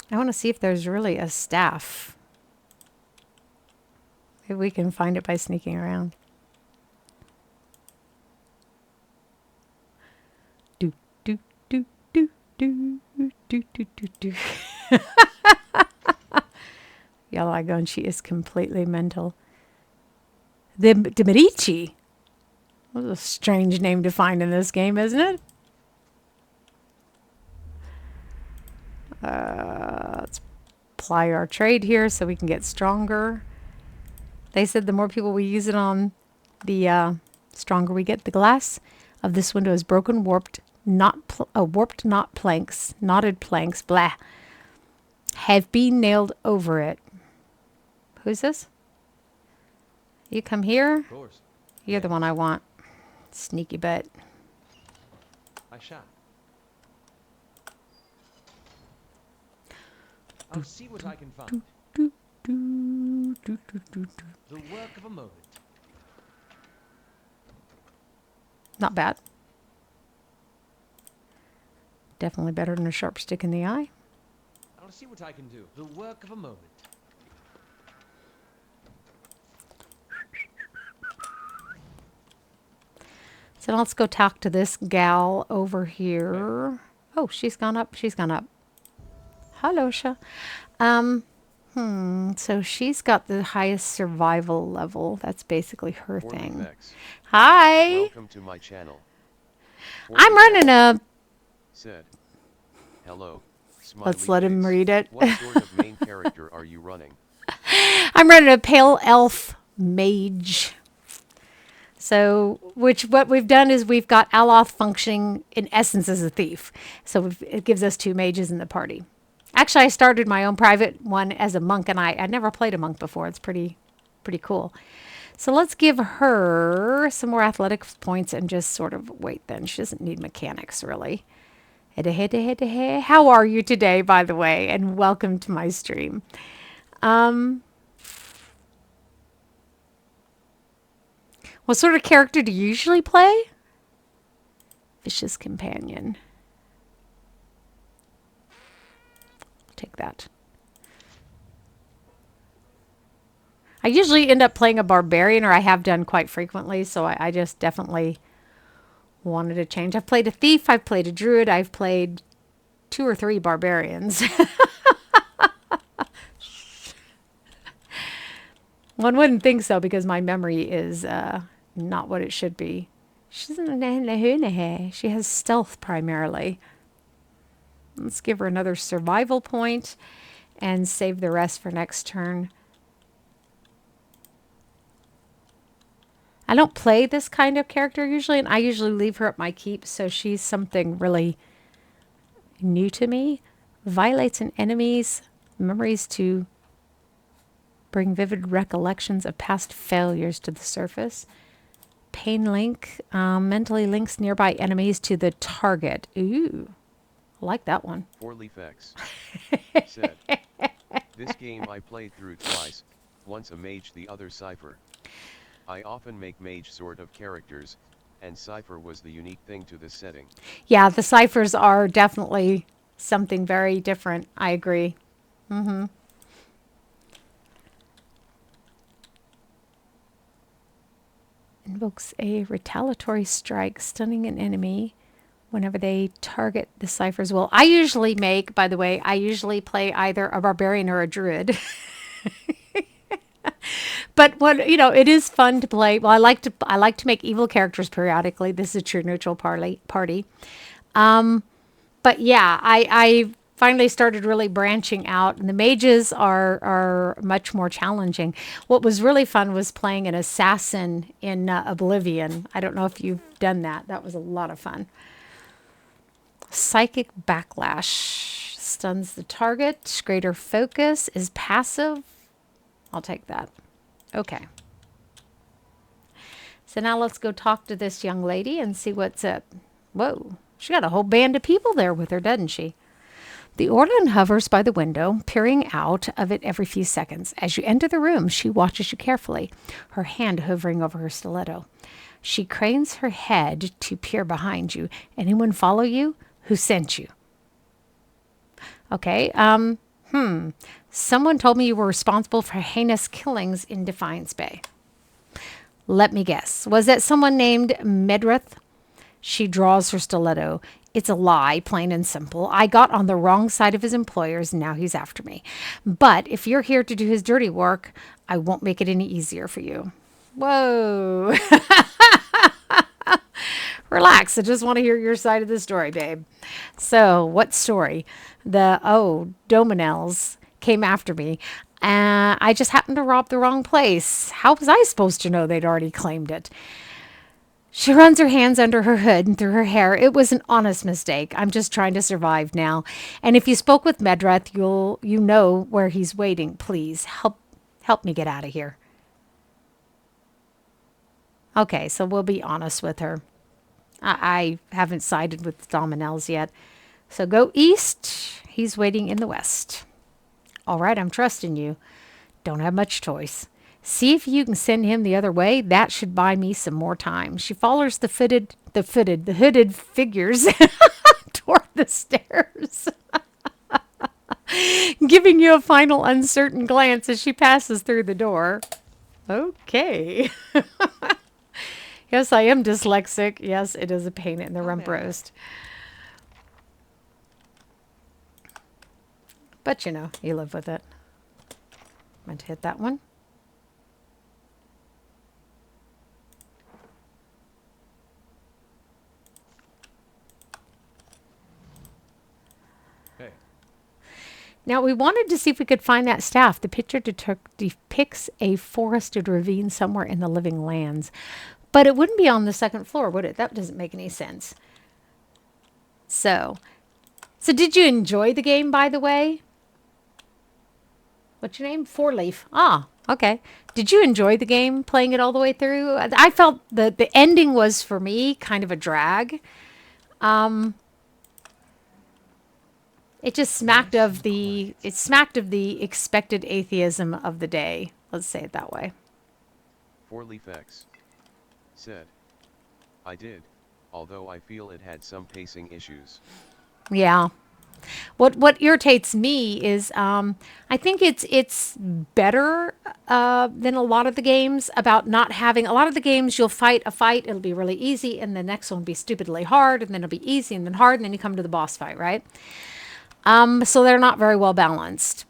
I want to see if there's really a staff. Maybe we can find it by sneaking around. Do, do, do, do, do, do, do, do, do. Yellow Eye Gun, she is completely mental. The Medici. What a strange name to find in this game, isn't it? Let's ply our trade here so we can get stronger. They said the more people we use it on, the stronger we get. The glass of this window is broken, warped, knotted planks, blah, have been nailed over it. Who's this? You come here? Of course. You're the one I want. Sneaky butt. I shall. I'll see what I can find. The work of a moment. Not bad. Definitely better than a sharp stick in the eye. I'll see what I can do. The work of a moment. So let's go talk to this gal over here. Oh, she's gone up. She's gone up. Hello, Sha. So she's got the highest survival level. That's basically her thing. Hi. Welcome to my channel. I'm running a... Said. Hello. Let's let him read it. What sort of main character are you running? I'm running a pale elf mage. So, what we've done is we've got Aloth functioning in essence as a thief. So it gives us 2 mages in the party. Actually, I started my own private one as a monk, and I never played a monk before. It's pretty cool. So let's give her some more athletics points and just sort of wait then. She doesn't need mechanics, really. How are you today, by the way? And welcome to my stream. What sort of character do you usually play? Vicious Companion. I'll take that. I usually end up playing a barbarian, or I have done quite frequently, so I just definitely wanted to change. I've played a thief, I've played a druid, I've played 2 or 3 barbarians. One wouldn't think so because my memory is not what it should be. She has stealth primarily. Let's give her another survival point and save the rest for next turn. I don't play this kind of character usually, and I usually leave her at my keep, so she's something really new to me. Violates an enemy's memories to bring vivid recollections of past failures to the surface. Pain link mentally links nearby enemies to the target. Ooh, I like that one. 4-leaf X. Said. This game I played through twice, once a mage, the other Cypher. I often make mage sort of characters, and Cypher was the unique thing to this setting. Yeah, the Cyphers are definitely something very different. I agree. Invokes a retaliatory strike, stunning an enemy whenever they target the Cyphers. Well, I usually make, by the way, I usually play either a barbarian or a druid. But it is fun to play. Well, I like to make evil characters periodically. This is a true neutral party. But yeah, I finally started really branching out, and the mages are much more challenging. What was really fun was playing an assassin in Oblivion. I don't know if you've done that. That was a lot of fun. Psychic Backlash stuns the target. Greater focus is passive. I'll take that. Okay. So now let's go talk to this young lady and see what's up. Whoa, she got a whole band of people there with her, doesn't she? The Orlan hovers by the window, peering out of it every few seconds. As you enter the room, she watches you carefully, her hand hovering over her stiletto. She cranes her head to peer behind you. Anyone follow you? Who sent you? Okay, Someone told me you were responsible for heinous killings in Defiance Bay. Let me guess. Was that someone named Medrith? She draws her stiletto. It's a lie, plain and simple. I got on the wrong side of his employers, and now he's after me. But if you're here to do his dirty work, I won't make it any easier for you. Whoa. Relax. I just want to hear your side of the story, babe. So, what story? Dominels came after me. I just happened to rob the wrong place. How was I supposed to know they'd already claimed it? She runs her hands under her hood and through her hair. It was an honest mistake. I'm just trying to survive now. And if you spoke with Medreth, you know where he's waiting. Please help me get out of here. Okay, so we'll be honest with her. I haven't sided with Dominels yet. So go east. He's waiting in the west. All right, I'm trusting you. Don't have much choice. See if you can send him the other way. That should buy me some more time. She follows the footed the hooded figures toward the stairs, giving you a final uncertain glance as she passes through the door. Okay. Yes, I am dyslexic. Yes, it is a pain in the rump roast. But you know, you live with it. I'm going to hit that one. Hey. Now, we wanted to see if we could find that staff. The picture depicts a forested ravine somewhere in the living lands. But it wouldn't be on the second floor, would it? That doesn't make any sense. So did you enjoy the game, by the way? What's your name? Four Leaf. Ah, okay. Did you enjoy the game, playing it all the way through? I felt the ending was, for me, kind of a drag. It just smacked of the expected atheism of the day. Let's say it that way. 4leaf X said, I did, although I feel it had some pacing issues. Yeah. What irritates me is I think it's better than a lot of the games about not having a lot of the games. You'll fight a fight, it'll be really easy, and the next one will be stupidly hard, and then it'll be easy and then hard, and then you come to the boss fight, right? So they're not very well balanced.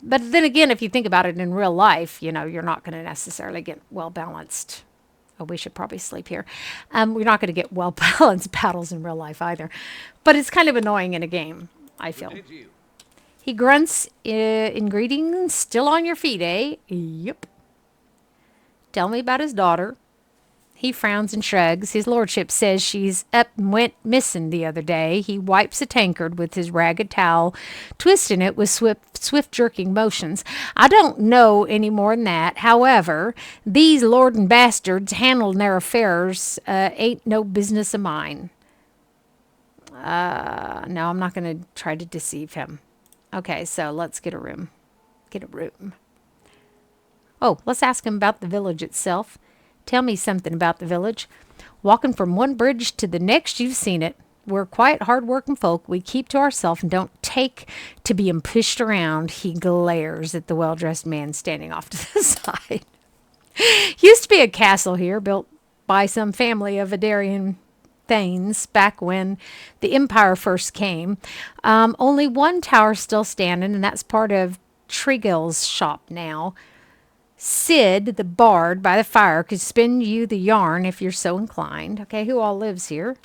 But then again, if you think about it in real life, you know, you're not going to necessarily get well balanced. Oh, we should probably sleep here. We're not going to get well balanced battles in real life either. But it's kind of annoying in a game, I feel. He grunts in greetings. Still on your feet, eh? Yep. Tell me about his daughter. He frowns and shrugs. His lordship says she's up and went missing the other day. He wipes a tankard with his ragged towel, twisting it with swift jerking motions. I don't know any more than that. However, these lordin' bastards handling their affairs ain't no business of mine. No, I'm not going to try to deceive him. Okay, so let's get a room. Get a room. Oh, let's ask him about the village itself. Tell me something about the village. Walking from one bridge to the next, you've seen it. We're quiet, hard-working folk. We keep to ourselves and don't take to being pushed around. He glares at the well-dressed man standing off to the side. Used to be a castle here, built by some family of Adarian Thanes back when the Empire first came. Only one tower still standing, and that's part of Trigill's shop now. Sid, the bard by the fire, could spin you the yarn if you're so inclined. Okay, who all lives here?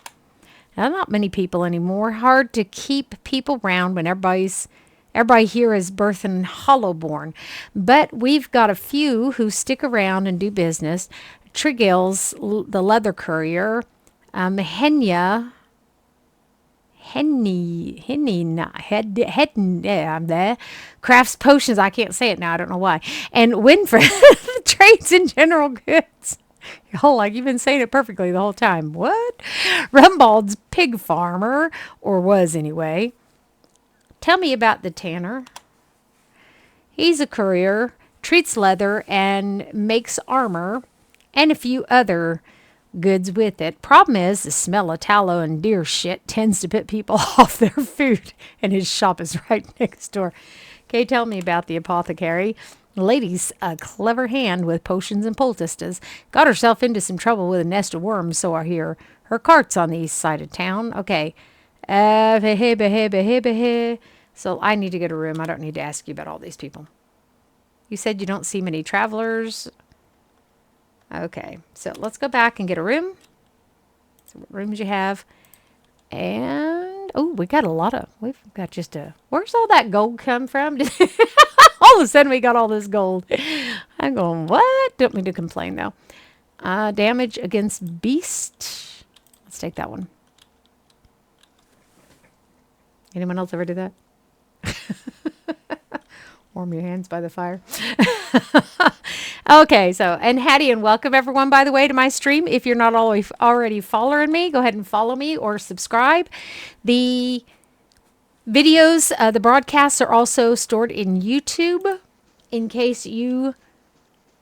Now, not many people anymore. Hard to keep people round when everybody here is birthing hollowborn. But we've got a few who stick around and do business. Trigill's, the leather courier. Hendyna, I'm there. Crafts potions. I can't say it now. I don't know why. And Nyfre trades in general goods. Oh, like you've been saying it perfectly the whole time. What? Rumbald's pig farmer, or was anyway. Tell me about the tanner. He's a courier, treats leather, and makes armor, and a few other goods with it. Problem is, the smell of tallow and deer shit tends to put people off their food, and his shop is right next door. Okay, tell me about the apothecary. The lady's a clever hand with potions and poultices. Got herself into some trouble with a nest of worms, so I hear. Her cart's on the east side of town. Okay. So I need to get a room. I don't need to ask you about all these people. You said you don't see many travelers. Okay, so let's go back and get a room. So what rooms you have. And, oh, we've got just a, where's all that gold come from? All of a sudden we got all this gold. I'm going, what? Don't mean to complain, though. Damage against beast. Let's take that one. Anyone else ever do that? Warm your hands by the fire. Okay, so, and Hattie, and welcome everyone, by the way, to my stream. If you're not already following me, go ahead and follow me or subscribe. The videos, the broadcasts are also stored in YouTube in case you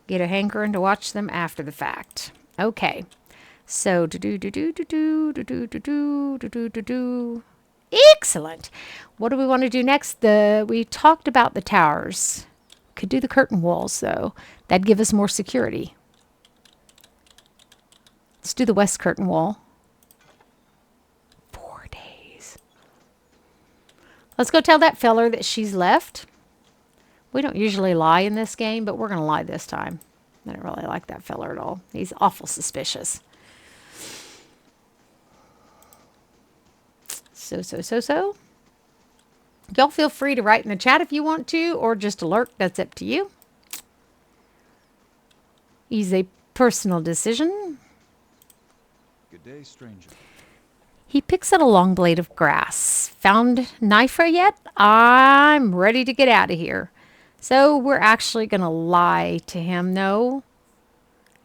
get a hankering to watch them after the fact. Okay, So, excellent. What do we want to do next? We talked about the towers. Could do the curtain walls, though. That'd give us more security. Let's do the west curtain wall. 4 days. Let's go tell that feller that she's left. We don't usually lie in this game, but we're going to lie this time. I don't really like that feller at all. He's awful suspicious. So. Y'all feel free to write in the chat if you want to, or just alert. That's up to you. Is a personal decision. Good day, stranger. He picks at a long blade of grass. Found Nyfre yet? I'm ready to get out of here. So we're actually going to lie to him. No.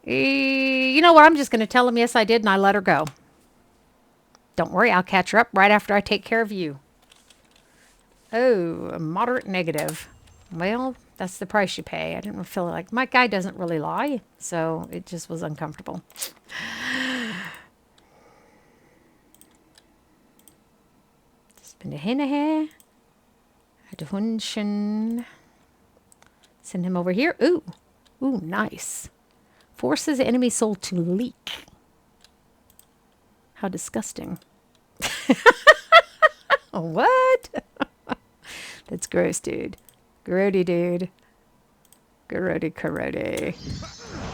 You know what? I'm just going to tell him, yes, I did, and I let her go. Don't worry, I'll catch her up right after I take care of you. Oh, a moderate negative. Well, that's the price you pay. I didn't feel like my guy doesn't really lie, so it just was uncomfortable. Spin her. Adhunchen. Send him over here. Ooh, nice. Forces enemy soul to leak. How disgusting. What? That's gross, dude. Grody, dude. Grody, karody.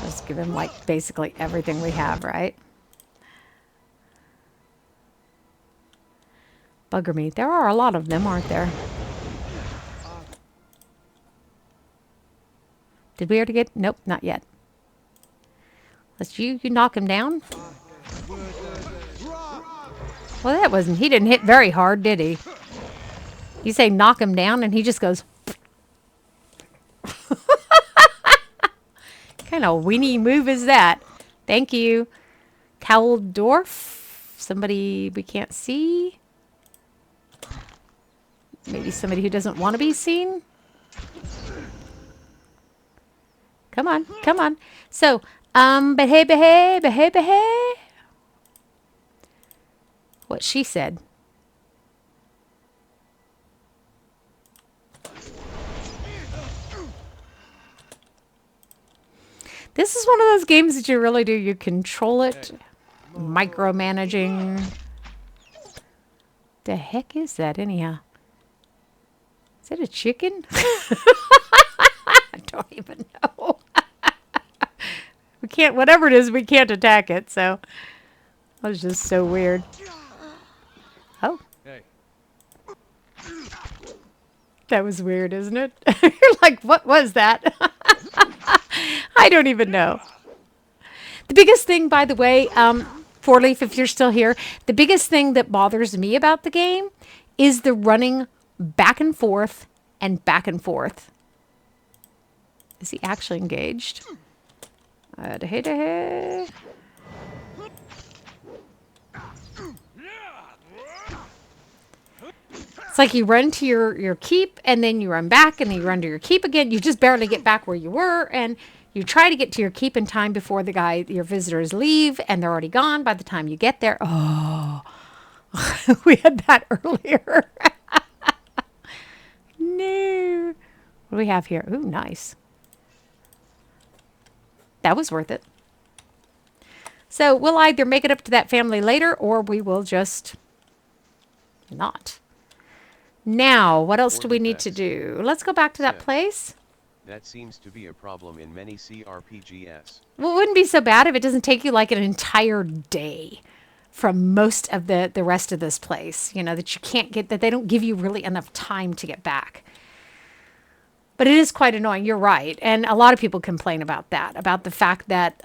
Just give him, like, basically everything we have, right? Bugger me. There are a lot of them, aren't there? Did we already get... Nope, not yet. Let's you knock him down. Well, that wasn't... He didn't hit very hard, did he? You say knock him down, and he just goes... What kind of weenie move is that? Thank you. Cowldorf? Somebody we can't see? Maybe somebody who doesn't want to be seen? Come on, come on. So, behave. What she said. This is one of those games that you really do. You control it. Micromanaging. The heck is that anyhow? Is that a chicken? I don't even know. We can't, whatever it is, we can't attack it, so. That was just so weird. Oh. Hey. That was weird, isn't it? You're like, what was that? I don't even know. The biggest thing, by the way, Four Leaf, if you're still here, the biggest thing that bothers me about the game is the running back and forth and back and forth. Is he actually engaged? It's like you run to your keep, and then you run back, and then you run to your keep again. You just barely get back where you were, and you try to get to your keep in time before your visitors leave, and they're already gone by the time you get there. Oh, we had that earlier. No. What do we have here? Ooh, nice. That was worth it. So we'll either make it up to that family later, or we will just not. Now, what else do we need to do? Let's go back to that place. That seems to be a problem in many CRPGs. Well, it wouldn't be so bad if it doesn't take you like an entire day from most of the rest of this place. You know, that you can't get, that they don't give you really enough time to get back. But it is quite annoying. You're right. And a lot of people complain about that, about the fact that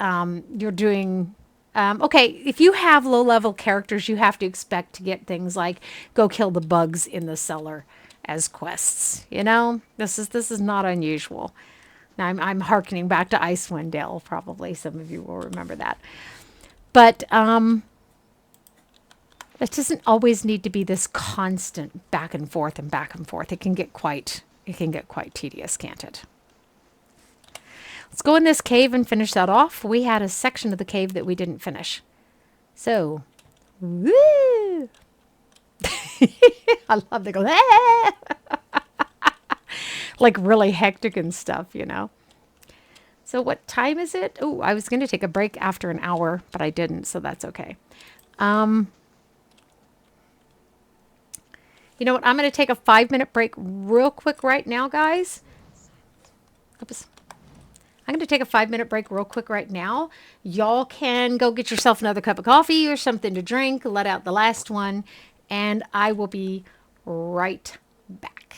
you're doing... okay, if you have low-level characters, you have to expect to get things like go kill the bugs in the cellar as quests. You know, this is not unusual. Now, I'm hearkening back to Icewind Dale. Probably some of you will remember that. But it doesn't always need to be this constant back and forth and back and forth. It can get quite tedious, can't it? Let's go in this cave and finish that off. We had a section of the cave that we didn't finish. So, woo! I love the go, "Ah!" Like really hectic and stuff, you know. So what time is it? Oh, I was going to take a break after an hour, but I didn't, so that's okay. You know what? I'm going to take a 5-minute break real quick right now, guys. Oops. I'm going to take a 5-minute break real quick right now. Y'all can go get yourself another cup of coffee or something to drink, let out the last one, and I will be right back.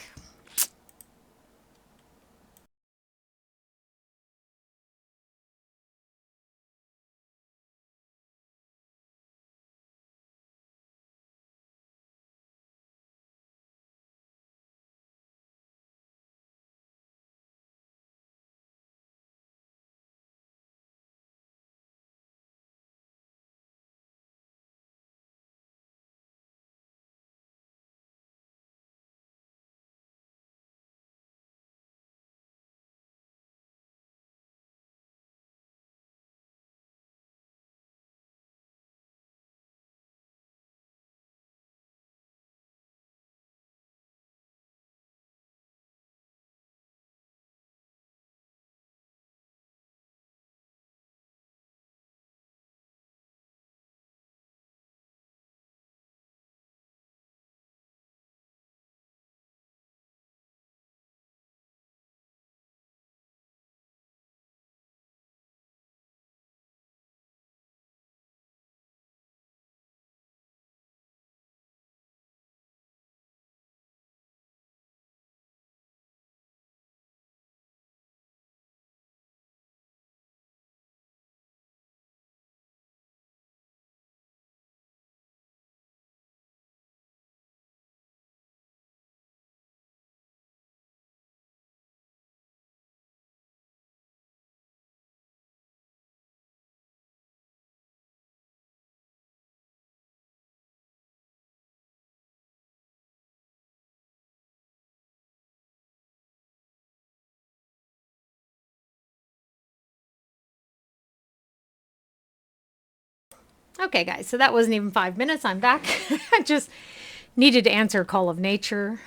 Okay, guys, so that wasn't even 5 minutes. I'm back. I just needed to answer a call of nature.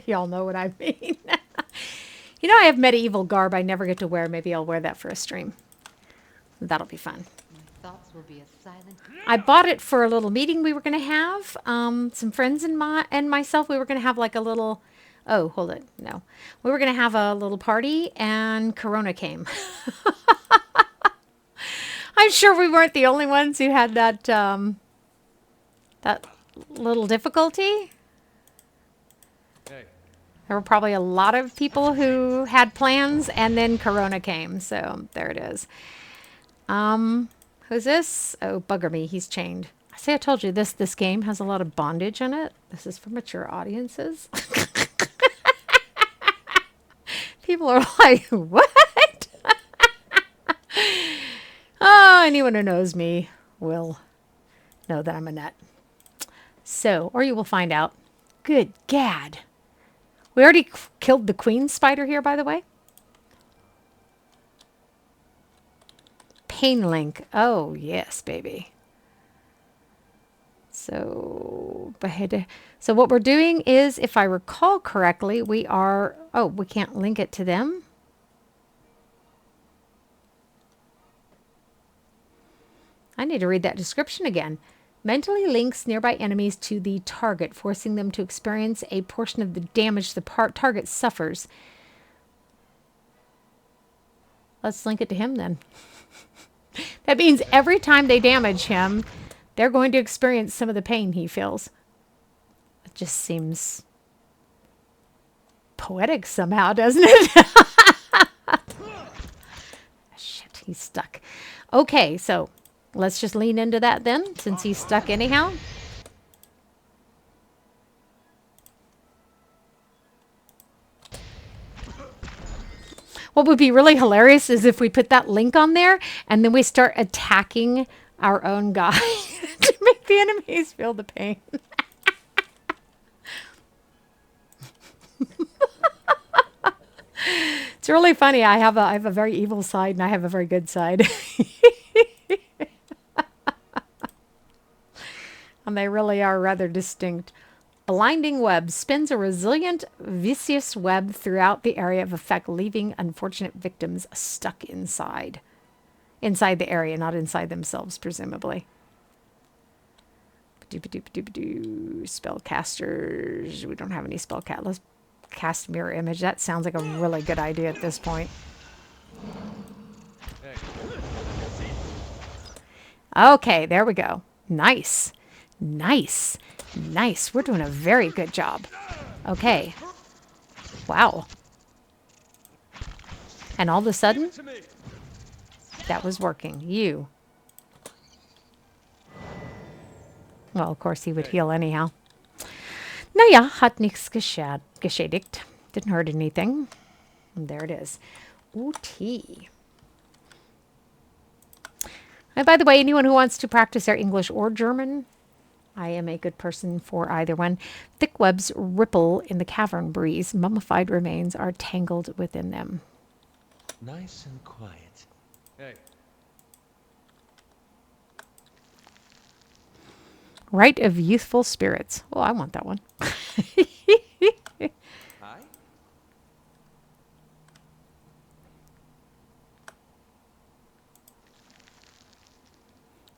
Y'all know what I mean. You know, I have medieval garb I never get to wear. Maybe I'll wear that for a stream. That'll be fun. Thoughts will be a silent. I bought it for a little meeting we were going to have. Some friends and myself, we were going to have like a little. Oh, hold it. No. We were going to have a little party, and Corona came. I'm sure we weren't the only ones who had that that little difficulty. Hey, There were probably a lot of people who had plans, and then Corona came. So there it is. Who's this? Oh, bugger me. He's chained. I say I told you this game has a lot of bondage in it. This is for mature audiences. People are like, what? Oh, anyone who knows me will know that I'm a nut. So, or you will find out. Good gad. We already killed the queen spider here, by the way. Pain link. Oh, yes, baby. So what we're doing is, if I recall correctly, we can't link it to them. I need to read that description again. Mentally links nearby enemies to the target, forcing them to experience a portion of the damage the target suffers. Let's link it to him then. That means every time they damage him, they're going to experience some of the pain he feels. It just seems poetic somehow, doesn't it? Shit, he's stuck. Okay, so let's just lean into that then, since he's stuck anyhow. What would be really hilarious is if we put that link on there and then we start attacking our own guy to make the enemies feel the pain. It's really funny. I have a very evil side and I have a very good side. And they really are rather distinct. Blinding web spins a resilient, viscous web throughout the area of effect, leaving unfortunate victims stuck inside. Inside the area, not inside themselves, presumably. Spellcasters. We don't have any spellcast. Let's cast mirror image. That sounds like a really good idea at this point. Okay, there we go. Nice. Nice. Nice. We're doing a very good job. Okay. Wow. And all of a sudden, that was working. You. Well, of course, he would heal anyhow. Naja, hat nichts geschädigt. Didn't hurt anything. And there it is. Ooh, tea. And by the way, anyone who wants to practice their English or German, I am a good person for either one. Thick webs ripple in the cavern breeze. Mummified remains are tangled within them. Nice and quiet. Hey. Rite of Youthful Spirits. Oh, I want that one. Hi?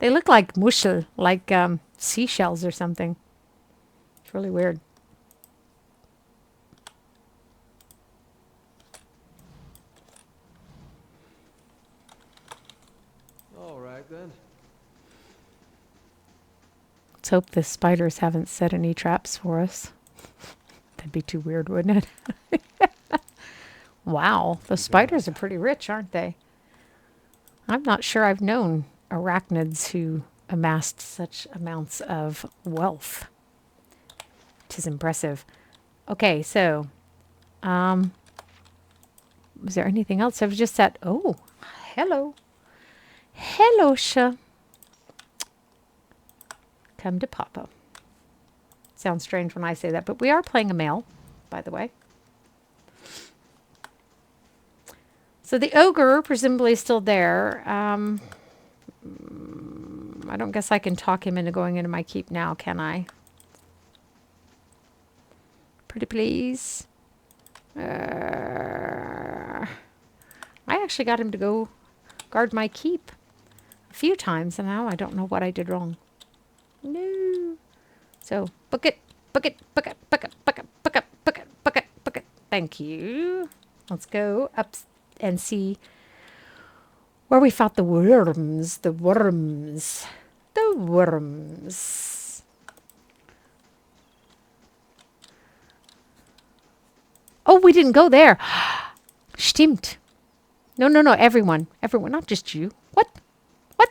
They look like muschel, like seashells or something. It's really weird. All right then. Let's hope the spiders haven't set any traps for us. That'd be too weird, wouldn't it? Wow, the spiders are pretty rich, aren't they? I'm not sure I've known arachnids who amassed such amounts of wealth. It is impressive. Okay, so, was there anything else? I was just at, oh, hello. Hello, Sha. Come to Papa. Sounds strange when I say that, but we are playing a male, by the way. So the ogre, presumably, is still there. I don't guess I can talk him into going into my keep now, can I? Pretty please. I actually got him to go guard my keep a few times, and now I don't know what I did wrong. No. So, book it, book it, book it, book it, book it, book it, book it, book it, book it. Thank you. Let's go up and see where we fought the worms. The worms. The worms. Oh, we didn't go there. Stimmt. No, no, no, everyone. Everyone, not just you. What? What?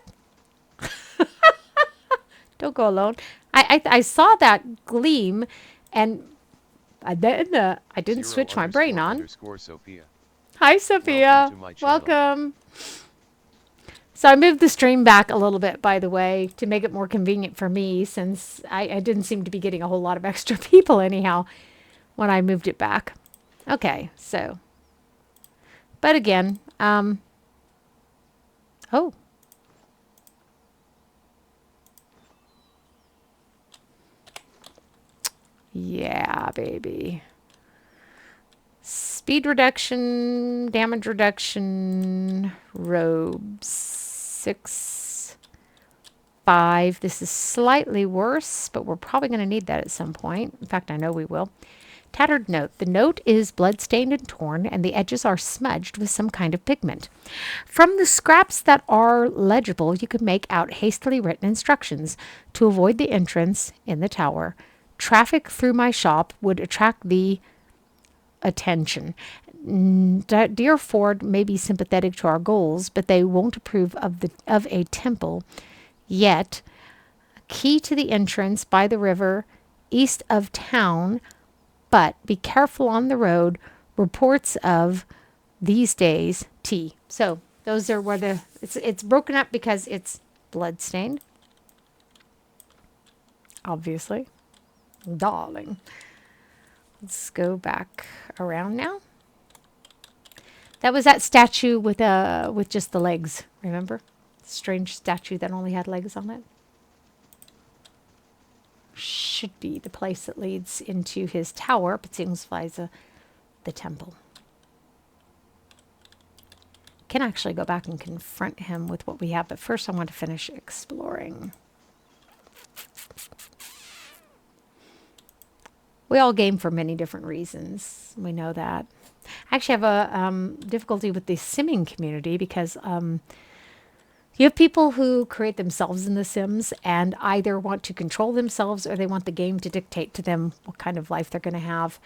Don't go alone. I saw that gleam, and then I didn't switch my brain on. Sophia. Hi, Sophia. Welcome to my channel. Welcome. So I moved the stream back a little bit, by the way, to make it more convenient for me, since I didn't seem to be getting a whole lot of extra people anyhow when I moved it back. Okay, so. But again, oh. Yeah, baby. Speed reduction, damage reduction, robes, 6, 5. This is slightly worse, but we're probably going to need that at some point. In fact, I know we will. Tattered note. The note is blood-stained and torn, and the edges are smudged with some kind of pigment. From the scraps that are legible, you could make out hastily written instructions to avoid the entrance in the tower. Traffic through my shop would attract the attention. Dyrford may be sympathetic to our goals, but they won't approve of a temple yet. Key to the entrance by the river east of town, but be careful on the road. Reports of these days tea. So those are where it's broken up because it's bloodstained. Obviously. Darling. Let's go back around now. That was that statue with just the legs, remember? Strange statue that only had legs on it. should be the place that leads into his tower, but seems like the temple. Can actually go back and confront him with what we have, but first I want to finish exploring. We all game for many different reasons. We know that. I actually have a difficulty with the simming community because you have people who create themselves in the Sims and either want to control themselves or they want the game to dictate to them what kind of life they're going to have.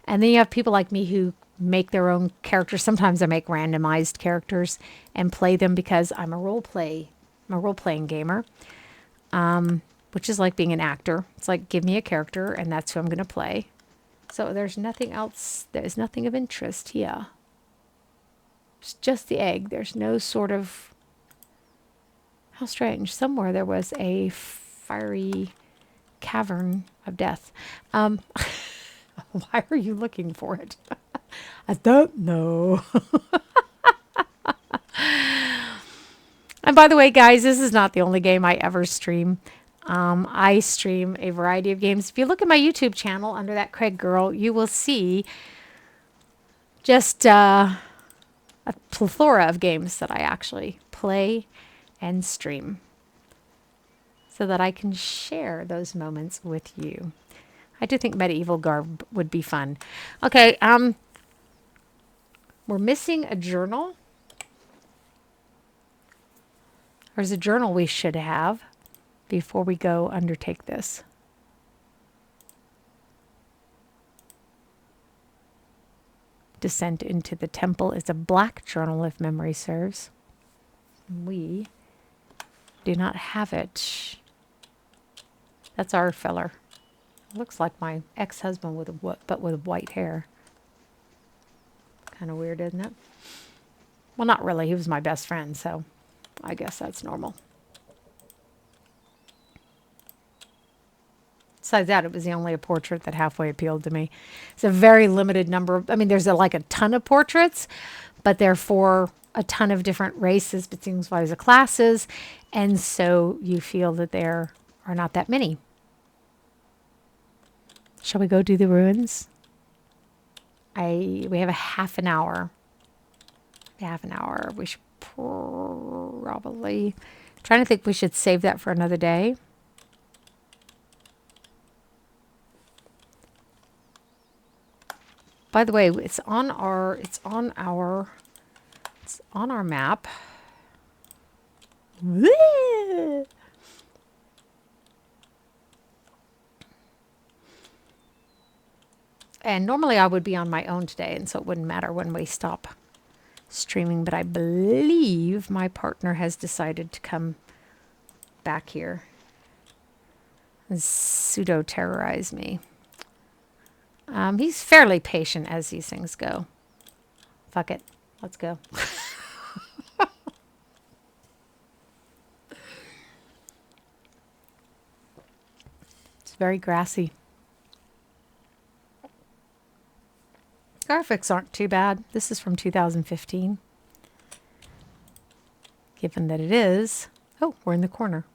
And then you have people like me who make their own characters. Sometimes I make randomized characters and play them because I'm a role-playing gamer, which is like being an actor. It's like, give me a character and that's who I'm going to play. So there's nothing else. There's nothing of interest here. It's just the egg. There's no sort of... How strange. Somewhere there was a fiery cavern of death. Why are you looking for it? I don't know. And by the way, guys, this is not the only game I ever stream. I stream a variety of games. If you look at my YouTube channel under that Craig Girl, you will see just a plethora of games that I actually play and stream so that I can share those moments with you. I do think medieval garb would be fun. Okay, we're missing a journal. There's a journal we should have before we go undertake this. Descent into the temple is a black journal, if memory serves. We do not have it. That's our feller. Looks like my ex-husband but with white hair. Kind of weird, isn't it? Well, not really. He was my best friend, so I guess that's normal. Besides that, it was the only portrait that halfway appealed to me. It's a very limited number of, I mean, there's like a ton of portraits, but they're for a ton of different races, but things wise of classes, and so you feel that there are not that many. Shall we go do the ruins? We have a half an hour. We should probably... trying to think we should save that for another day. By the way, it's on our map. Woo! And normally I would be on my own today, and so it wouldn't matter when we stop streaming, but I believe my partner has decided to come back here and pseudo-terrorize me. He's fairly patient as these things go. Fuck it. Let's go. It's very grassy. Graphics aren't too bad. This is from 2015. Given that it is... Oh, we're in the corner.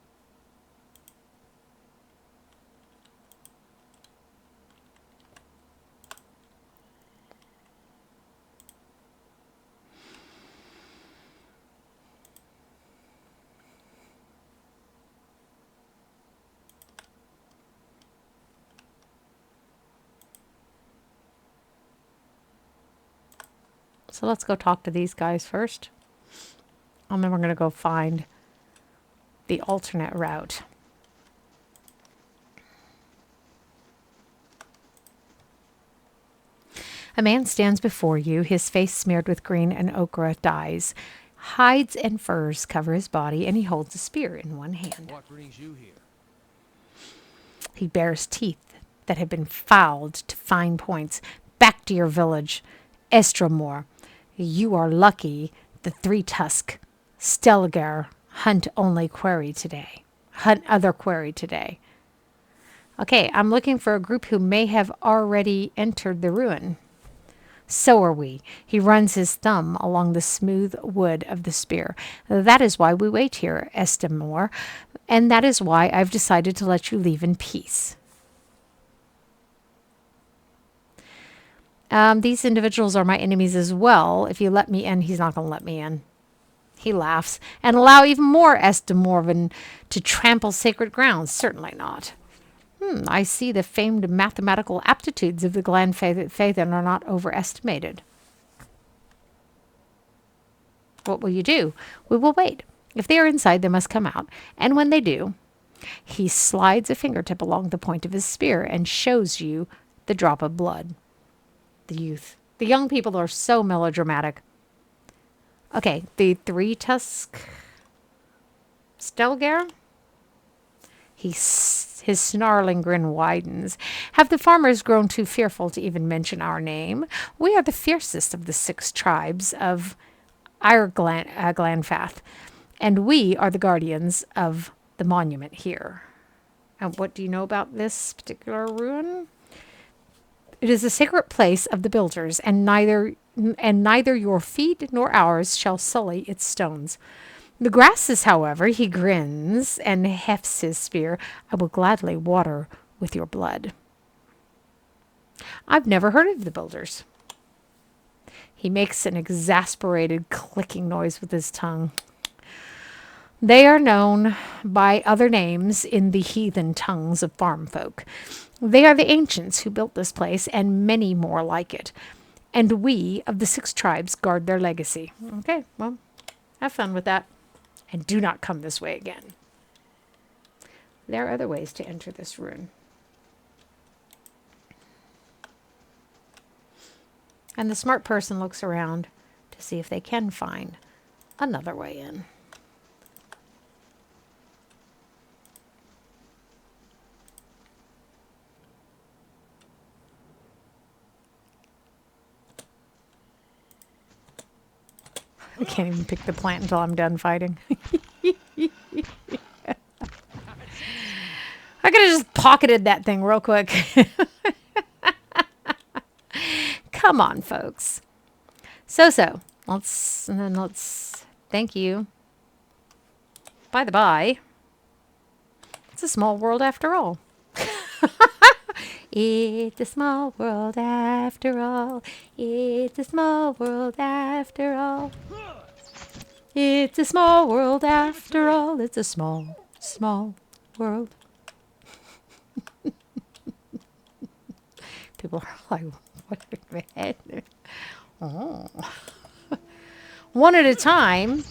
So let's go talk to these guys first. And then we're going to go find the alternate route. A man stands before you, his face smeared with green and ochre dyes. Hides and furs cover his body, and he holds a spear in one hand. What brings you here? He bears teeth that have been filed to fine points. Back to your village, Estramore. You are lucky the three-tusk Stelgar hunt other quarry today. Okay, I'm looking for a group who may have already entered the ruin. So are we. He runs his thumb along the smooth wood of the spear. That is why we wait here, Estimor, and that is why I've decided to let you leave in peace. These individuals are my enemies as well. If you let me in, he's not going to let me in. He laughs. And allow even more Estimorvan to trample sacred grounds? Certainly not. I see the famed mathematical aptitudes of the Glanfathan are not overestimated. What will you do? We will wait. If they are inside, they must come out. And when they do, he slides a fingertip along the point of his spear and shows you the drop of blood. The youth. The young people are so melodramatic. Okay, the three-tusk Stelgar. His snarling grin widens. Have the farmers grown too fearful to even mention our name? We are the fiercest of the 6 tribes of Glanfath, and we are the guardians of the monument here. And what do you know about this particular ruin? It is a sacred place of the builders, and neither your feet nor ours shall sully its stones. The grasses, however, he grins and hefts his spear, I will gladly water with your blood. I've never heard of the builders. He makes an exasperated clicking noise with his tongue. They are known by other names in the heathen tongues of farm folk. They are the ancients who built this place and many more like it. And we of the 6 tribes guard their legacy. Okay, well, have fun with that. And do not come this way again. There are other ways to enter this ruin. And the smart person looks around to see if they can find another way in. I can't even pick the plant until I'm done fighting. I could have just pocketed that thing real quick. Come on, folks. So. Let's thank you. By the by, it's a small world after all. It's a small world after all. It's a small world after all. It's a small world after all. It's a small, small world. People are like, what are you? Oh. One at a time,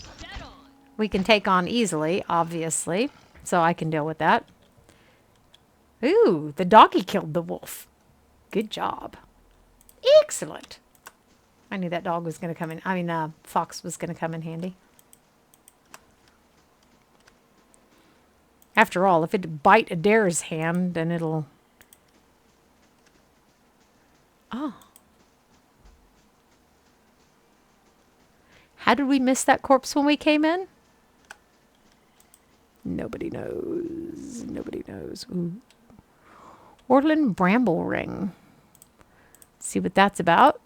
we can take on easily, obviously. So I can deal with that. Ooh, the doggy killed the wolf. Good job. Excellent. I knew that dog was going to come in. Fox was going to come in handy. After all, if it bite Adair's hand, then it'll... Oh. How did we miss that corpse when we came in? Nobody knows. Nobody knows. Ooh. Orland Bramble Ring. See what that's about.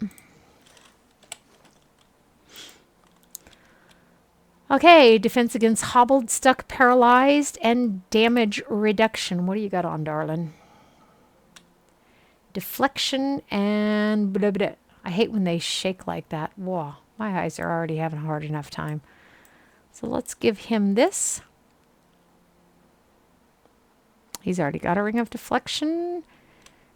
Okay, defense against hobbled, stuck, paralyzed, and damage reduction. What do you got on, darling? Deflection and blah, blah. I hate when they shake like that. Whoa, my eyes are already having a hard enough time. So let's give him this. He's already got a ring of deflection.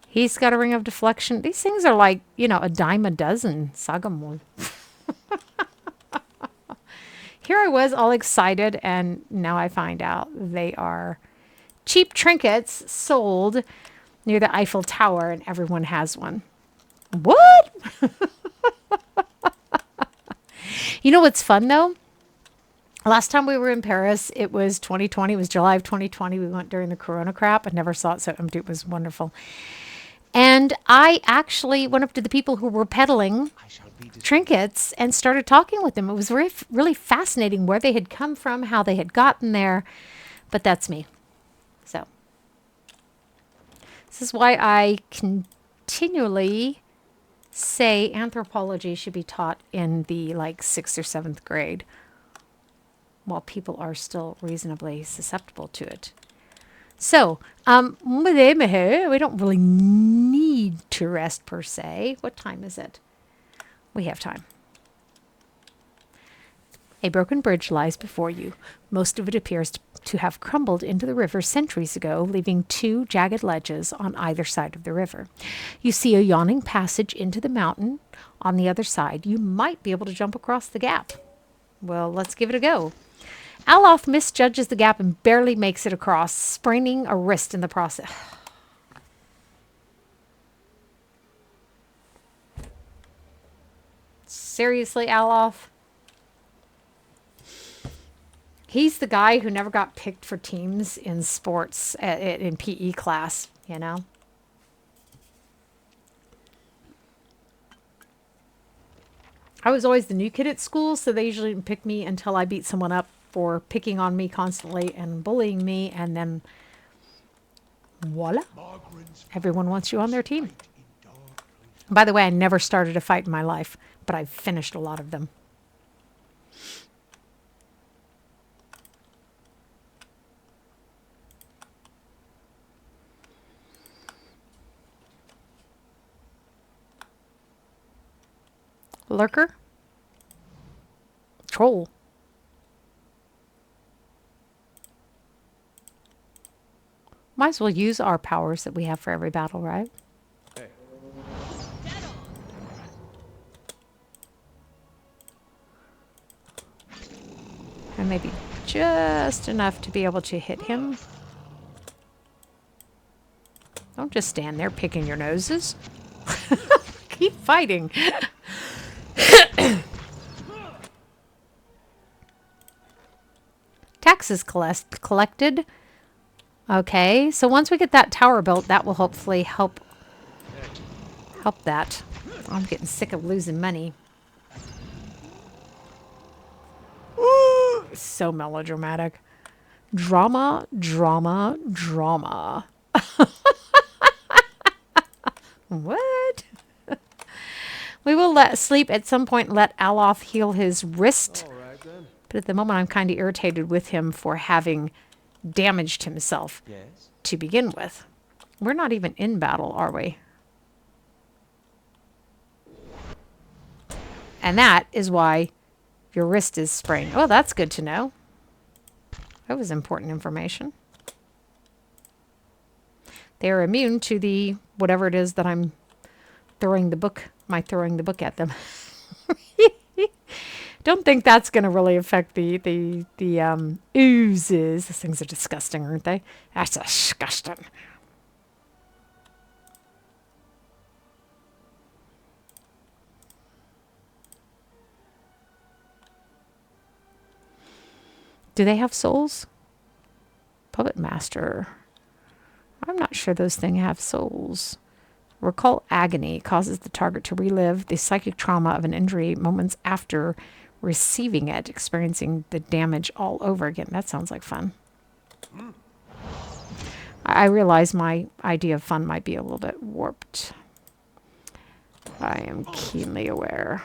He's got a ring of deflection. These things are like, a dime a dozen. Sagamore. Here I was all excited, and now I find out they are cheap trinkets sold near the Eiffel Tower, and everyone has one. What? You know what's fun, though? Last time we were in Paris, it was 2020. It was July of 2020. We went during the Corona crap. I never saw it so empty. It was wonderful. And I actually went up to the people who were peddling trinkets and started talking with them. It was really fascinating where they had come from, how they had gotten there. But that's me. So this is why I continually say anthropology should be taught in the like 6th or 7th grade while people are still reasonably susceptible to it. So, we don't really need to rest per se. What time is it? We have time. A broken bridge lies before you. Most of it appears to have crumbled into the river centuries ago, leaving 2 jagged ledges on either side of the river. You see a yawning passage into the mountain on the other side. You might be able to jump across the gap. Well, let's give it a go. Aloth misjudges the gap and barely makes it across, spraining a wrist in the process. Seriously, Aloth? He's the guy who never got picked for teams in sports in PE class, you know? I was always the new kid at school, so they usually didn't pick me until I beat someone up for picking on me constantly and bullying me, and then voila, everyone wants you on their team. By the way, I never started a fight in my life, but I've finished a lot of them. Lurker? Troll. Might as well use our powers that we have for every battle, right? Hey. And maybe just enough to be able to hit him. Don't just stand there picking your noses. Keep fighting. Taxes collected. Okay, so once we get that tower built, that will hopefully help that. I'm getting sick of losing money. So melodramatic. Drama, drama, drama. What? We will let sleep at some point and let Aloth heal his wrist. All right, then. But at the moment, I'm kind of irritated with him for having damaged himself Yes. to begin with. We're not even in battle, are we? And that is why your wrist is sprained. Oh, that's good to know. That was important information. They are immune to the whatever it is that I'm throwing the book at them. Don't think that's going to really affect the oozes. Those things are disgusting, aren't they? That's disgusting. Do they have souls? Puppet Master. I'm not sure those things have souls. Recall agony causes the target to relive the psychic trauma of an injury moments after receiving it, experiencing the damage all over again. That sounds like fun. I realize my idea of fun might be a little bit warped. I am keenly aware.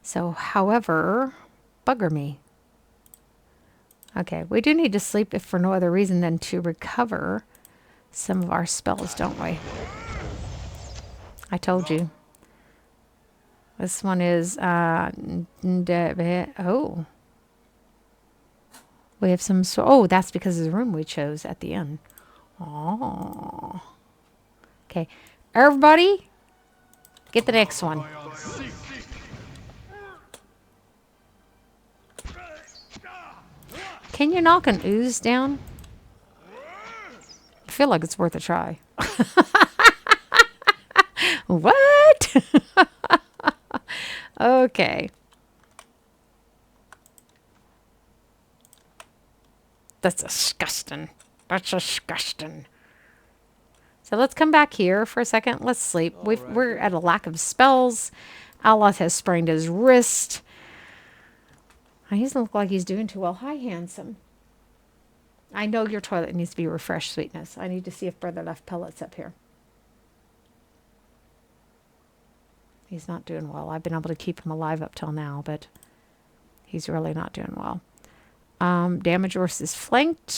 So, however, bugger me. Okay, we do need to sleep if for no other reason than to recover some of our spells, don't we? I told you. This one is, oh. We have some, oh, that's because of the room we chose at the end. Oh. Okay, everybody, get the next one. Can you knock an ooze down? I feel like it's worth a try. What? Okay. That's disgusting. That's disgusting. So let's come back here for a second. Let's sleep. We're at a lack of spells. Aloth has sprained his wrist. He doesn't look like he's doing too well. Hi, handsome. I know your toilet needs to be refreshed, sweetness. I need to see if brother left pellets up here. He's not doing well. I've been able to keep him alive up till now, but he's really not doing well. Damage horse is flanked.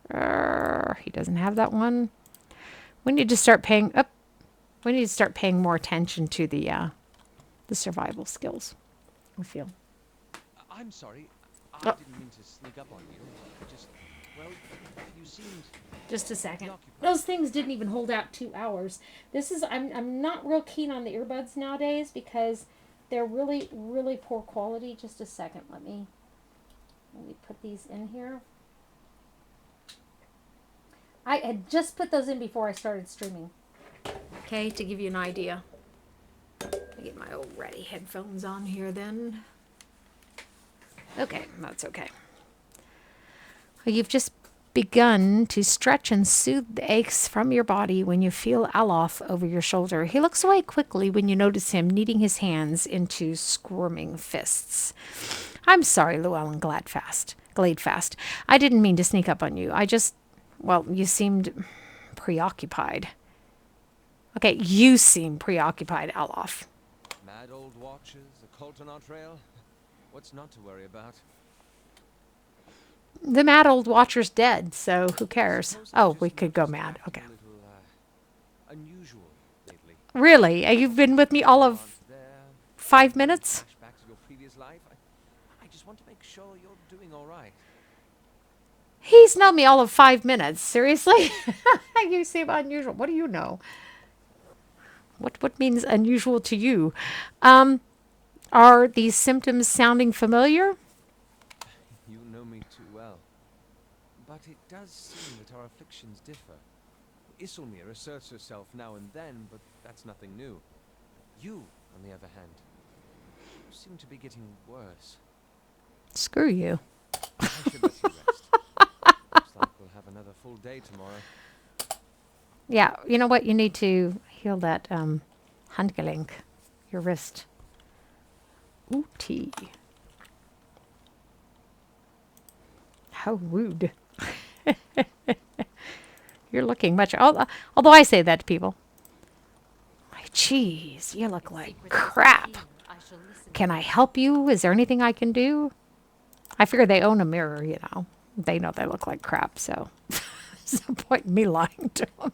He doesn't have that one. We need to start paying up. We need to start paying more attention to the survival skills. I feel. I'm sorry. I Oh. didn't mean to sneak up on you. Well, you seemed... Just a second. preoccupied. Those things didn't even hold out 2 hours. This is I'm not real keen on the earbuds nowadays because they're really, really poor quality. Just a second. Let me put these in here. I had just put those in before I started streaming. Okay, to give you an idea. Let me get my old ready headphones on here then. Okay, that's okay. You've just begun to stretch and soothe the aches from your body when you feel Alof over your shoulder. He looks away quickly when you notice him kneading his hands into squirming fists. I'm sorry, Llewellyn Gladefast. I didn't mean to sneak up on you. Well, you seemed preoccupied. Okay, you seem preoccupied, Alof. Mad old watches, a Coltonaut trail. What's not to worry about? The mad old watcher's dead, so who cares? Suppose Oh, I've we just could go noticed mad. acting Okay. a little, unusual lately. Really? You've been with me all of There, 5 minutes? flashbacks of your previous life. I just want to make sure you're doing all right. He's known me all of 5 minutes. Seriously? You seem unusual. What do you know? What means unusual to you? Are these symptoms sounding familiar? You know me too well. But it does seem that our afflictions differ. Isilmir asserts herself now and then, but that's nothing new. You, on the other hand, you seem to be getting worse. Screw you. I should let you rest. Looks like we'll have another full day tomorrow. Yeah, you know what? You need to heal that handgelenk, your wrist. Ooh-tee. How rude. You're looking much... Although I say that to people. Like, jeez, you look like crap. Can I help you? Is there anything I can do? I figure they own a mirror, you know. They know they look like crap, so... There's no point in me lying to them.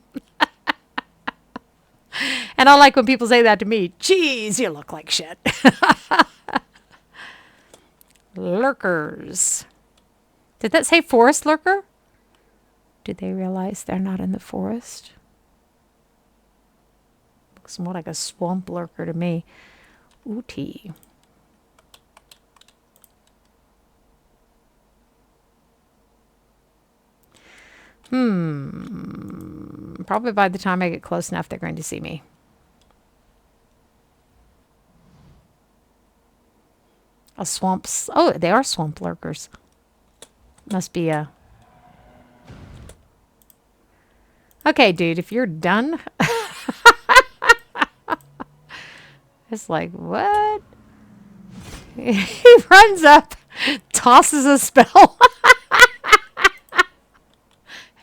And I like when people say that to me. Jeez, you look like shit. Lurkers. Did that say forest lurker? Did they realize they're not in the forest? Looks more like a swamp lurker to me. Ooty. Probably by the time I get close enough, they're going to see me. A swamps. Oh, they are swamp lurkers. Must be a... Okay, dude, if you're done... It's like, what? He runs up, tosses a spell,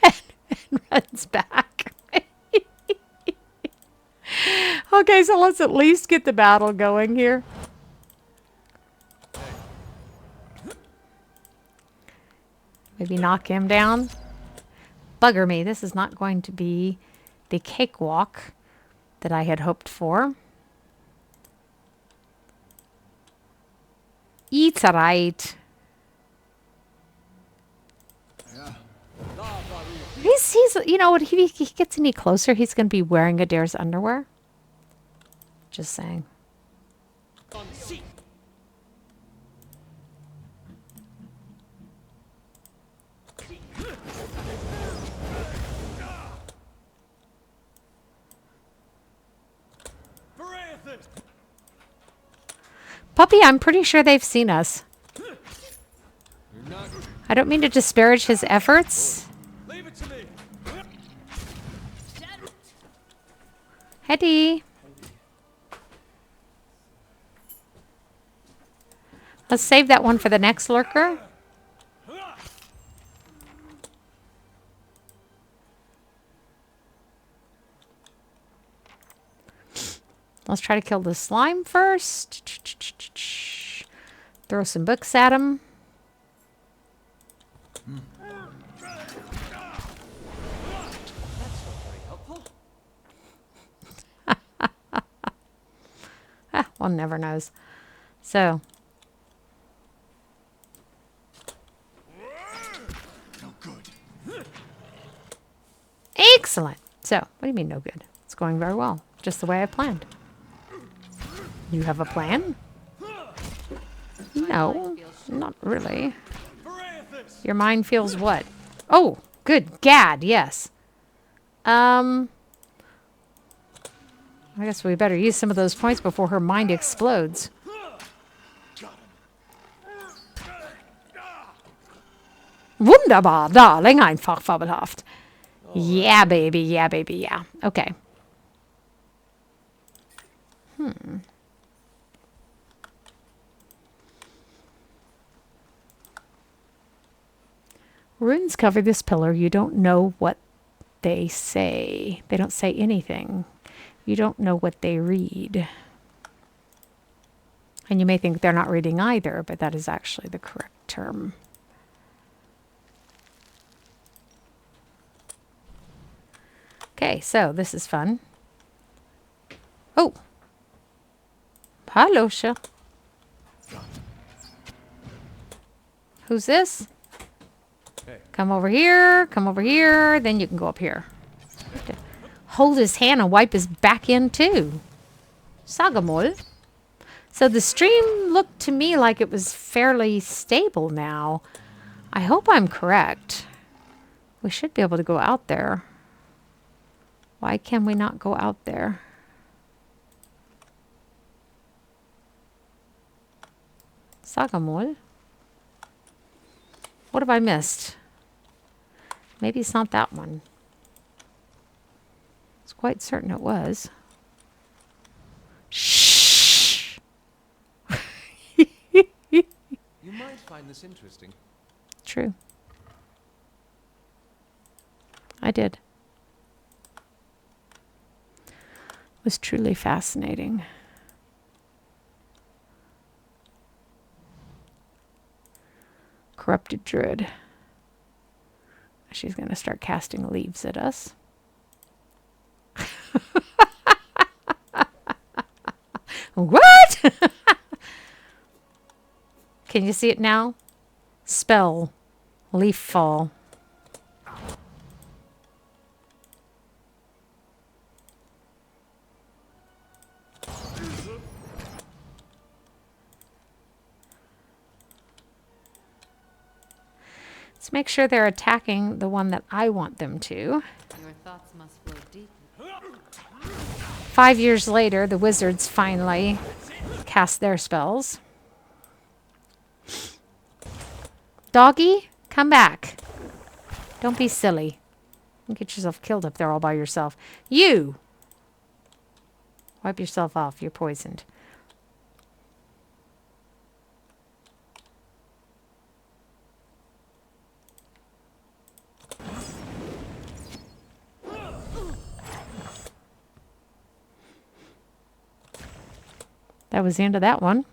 and runs back. Okay, so let's at least get the battle going here. Maybe knock him down. Bugger me. This is not going to be the cakewalk that I had hoped for. It's alright. He's, you know, if he gets any closer, he's going to be wearing Adair's underwear. Just saying. Puppy, I'm pretty sure they've seen us. I don't mean to disparage his efforts. Leave it to me. Hetty. Let's save that one for the next lurker. Let's try to kill the slime first. Throw some books at him. That's not very helpful. One never knows. So, No good. excellent. So, what do you mean no good? It's going very well. Just the way I planned. You have a plan? No, not really. Parathis! Your mind feels what? Oh, good gad, yes. I guess we better use some of those points before her mind explodes. Got him. Wunderbar, darling, einfach fabelhaft. Yeah, baby, yeah. Okay. Runes cover this pillar. You don't know what they say. They don't say anything. You don't know what they read. And you may think they're not reading either, but that is actually the correct term. Okay, so this is fun. Oh. Hello, Sha. Who's this? Hey. Come over here, then you can go up here. Hold his hand and wipe his back in too. Sagamol. So the stream looked to me like it was fairly stable now. I hope I'm correct. We should be able to go out there. Why can we not go out there? Sagamol. What have I missed? Maybe it's not that one. It's quite certain it was. Shh. You might find this interesting. True. I did. It was truly fascinating. Corrupted druid. She's going to start casting leaves at us. What? Can you see it now? Spell. Leaf fall. Let's make sure they're attacking the one that I want them to. Your thoughts must flow deep. 5 years later, the wizards finally cast their spells. Doggy, come back. Don't be silly. You get yourself killed up there all by yourself. You! Wipe yourself off. You're poisoned. That was the end of that one.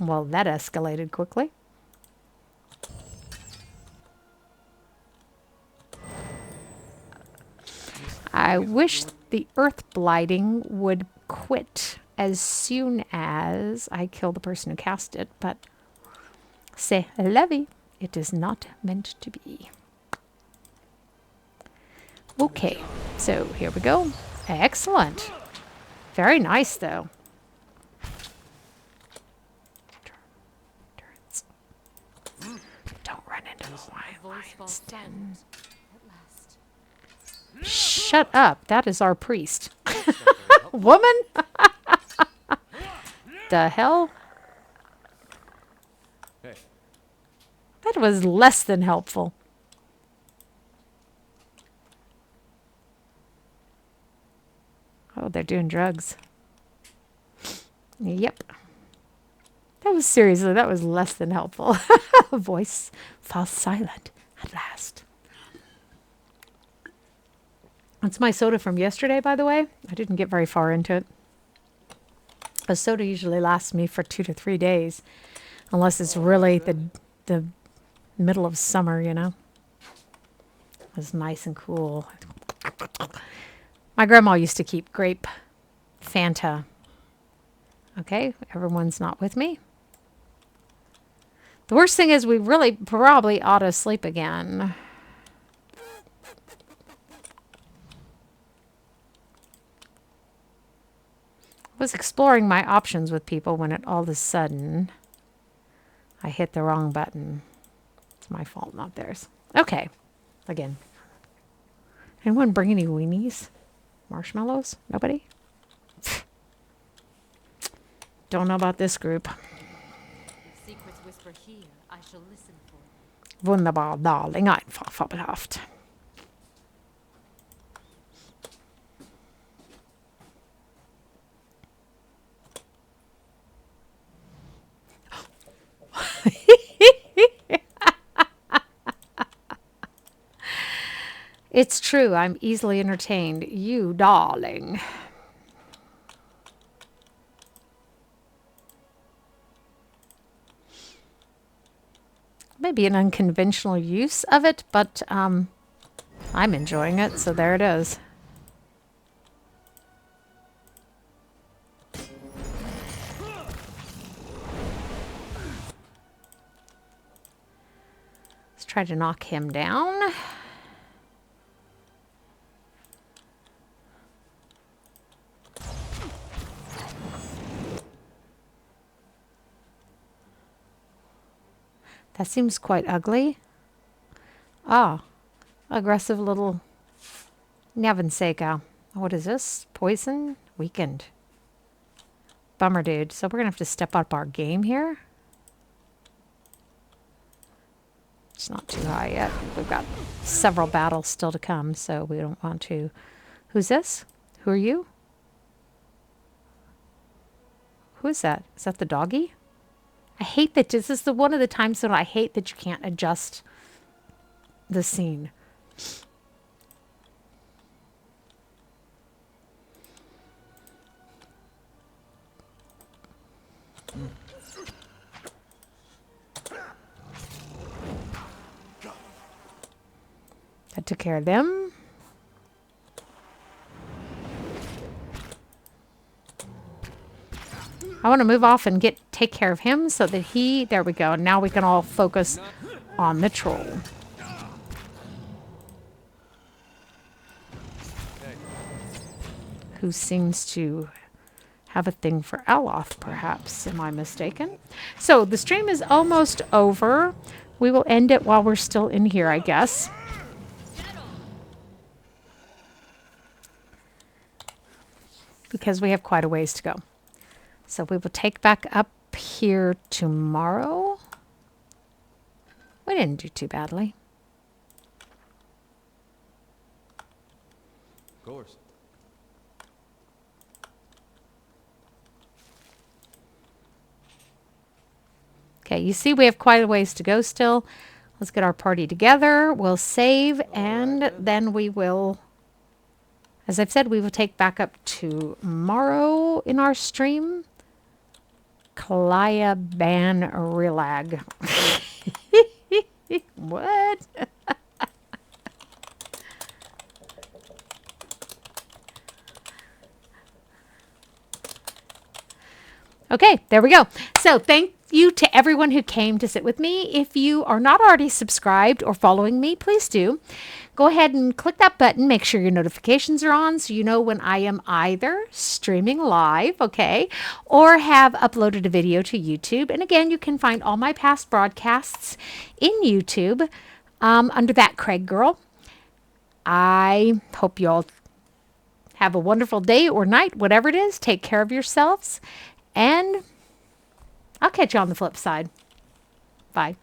Well, that escalated quickly. I wish the earth blighting would quit as soon as I kill the person who cast it, but c'est la vie. It is not meant to be. Okay, so here we go. Excellent. Very nice, though. Turrets. Don't run into the lion's den. Shut up. That is our priest. Woman? The hell? Hey. That was less than helpful. Oh, they're doing drugs. Yep. That was seriously, that was less than helpful. Voice falls silent at last. That's my soda from yesterday, by the way. I didn't get very far into it. A soda usually lasts me for 2 to 3 days, unless it's really the middle of summer, you know. It's nice and cool. My grandma used to keep grape Fanta. Okay, everyone's not with me. The worst thing is we really probably ought to sleep again. I was exploring my options with people when all of a sudden I hit the wrong button. It's my fault, not theirs. Okay, again. Anyone bring any weenies? Marshmallows? Nobody? Don't know about this group. If secrets whisper here, I shall listen for them. Wunderbar, darling. Einfach fabelhaft. It's true. I'm easily entertained. You darling. Maybe an unconventional use of it, but I'm enjoying it, so there it is. Let's try to knock him down. That seems quite ugly. Ah, aggressive little Nevanseka. What is this? Poison? Weakened. Bummer, dude. So we're going to have to step up our game here. It's not too high yet. We've got several battles still to come, so we don't want to... Who's this? Who are you? Who is that? Is that the doggy? I hate that this is one of the times that I hate that you can't adjust the scene. That took care of them. I want to move off and take care of him so that there we go. Now we can all focus on the troll. Who seems to have a thing for Aloth, perhaps. Am I mistaken? So the stream is almost over. We will end it while we're still in here, I guess. Because we have quite a ways to go. So we will take back up here tomorrow. We didn't do too badly. Of course. Okay, you see we have quite a ways to go still. Let's get our party together. We'll save, and then we will, as I've said, we will take back up tomorrow in our stream. Clîaban Rilag. What? Okay, there we go. So thank you to everyone who came to sit with me. If you are not already subscribed or following me, please do. Go ahead and click that button. Make sure your notifications are on so you know when I am either streaming live, okay, or have uploaded a video to YouTube. And again, you can find all my past broadcasts in YouTube under that Craig Girl. I hope you all have a wonderful day or night, whatever it is. Take care of yourselves, and I'll catch you on the flip side. Bye.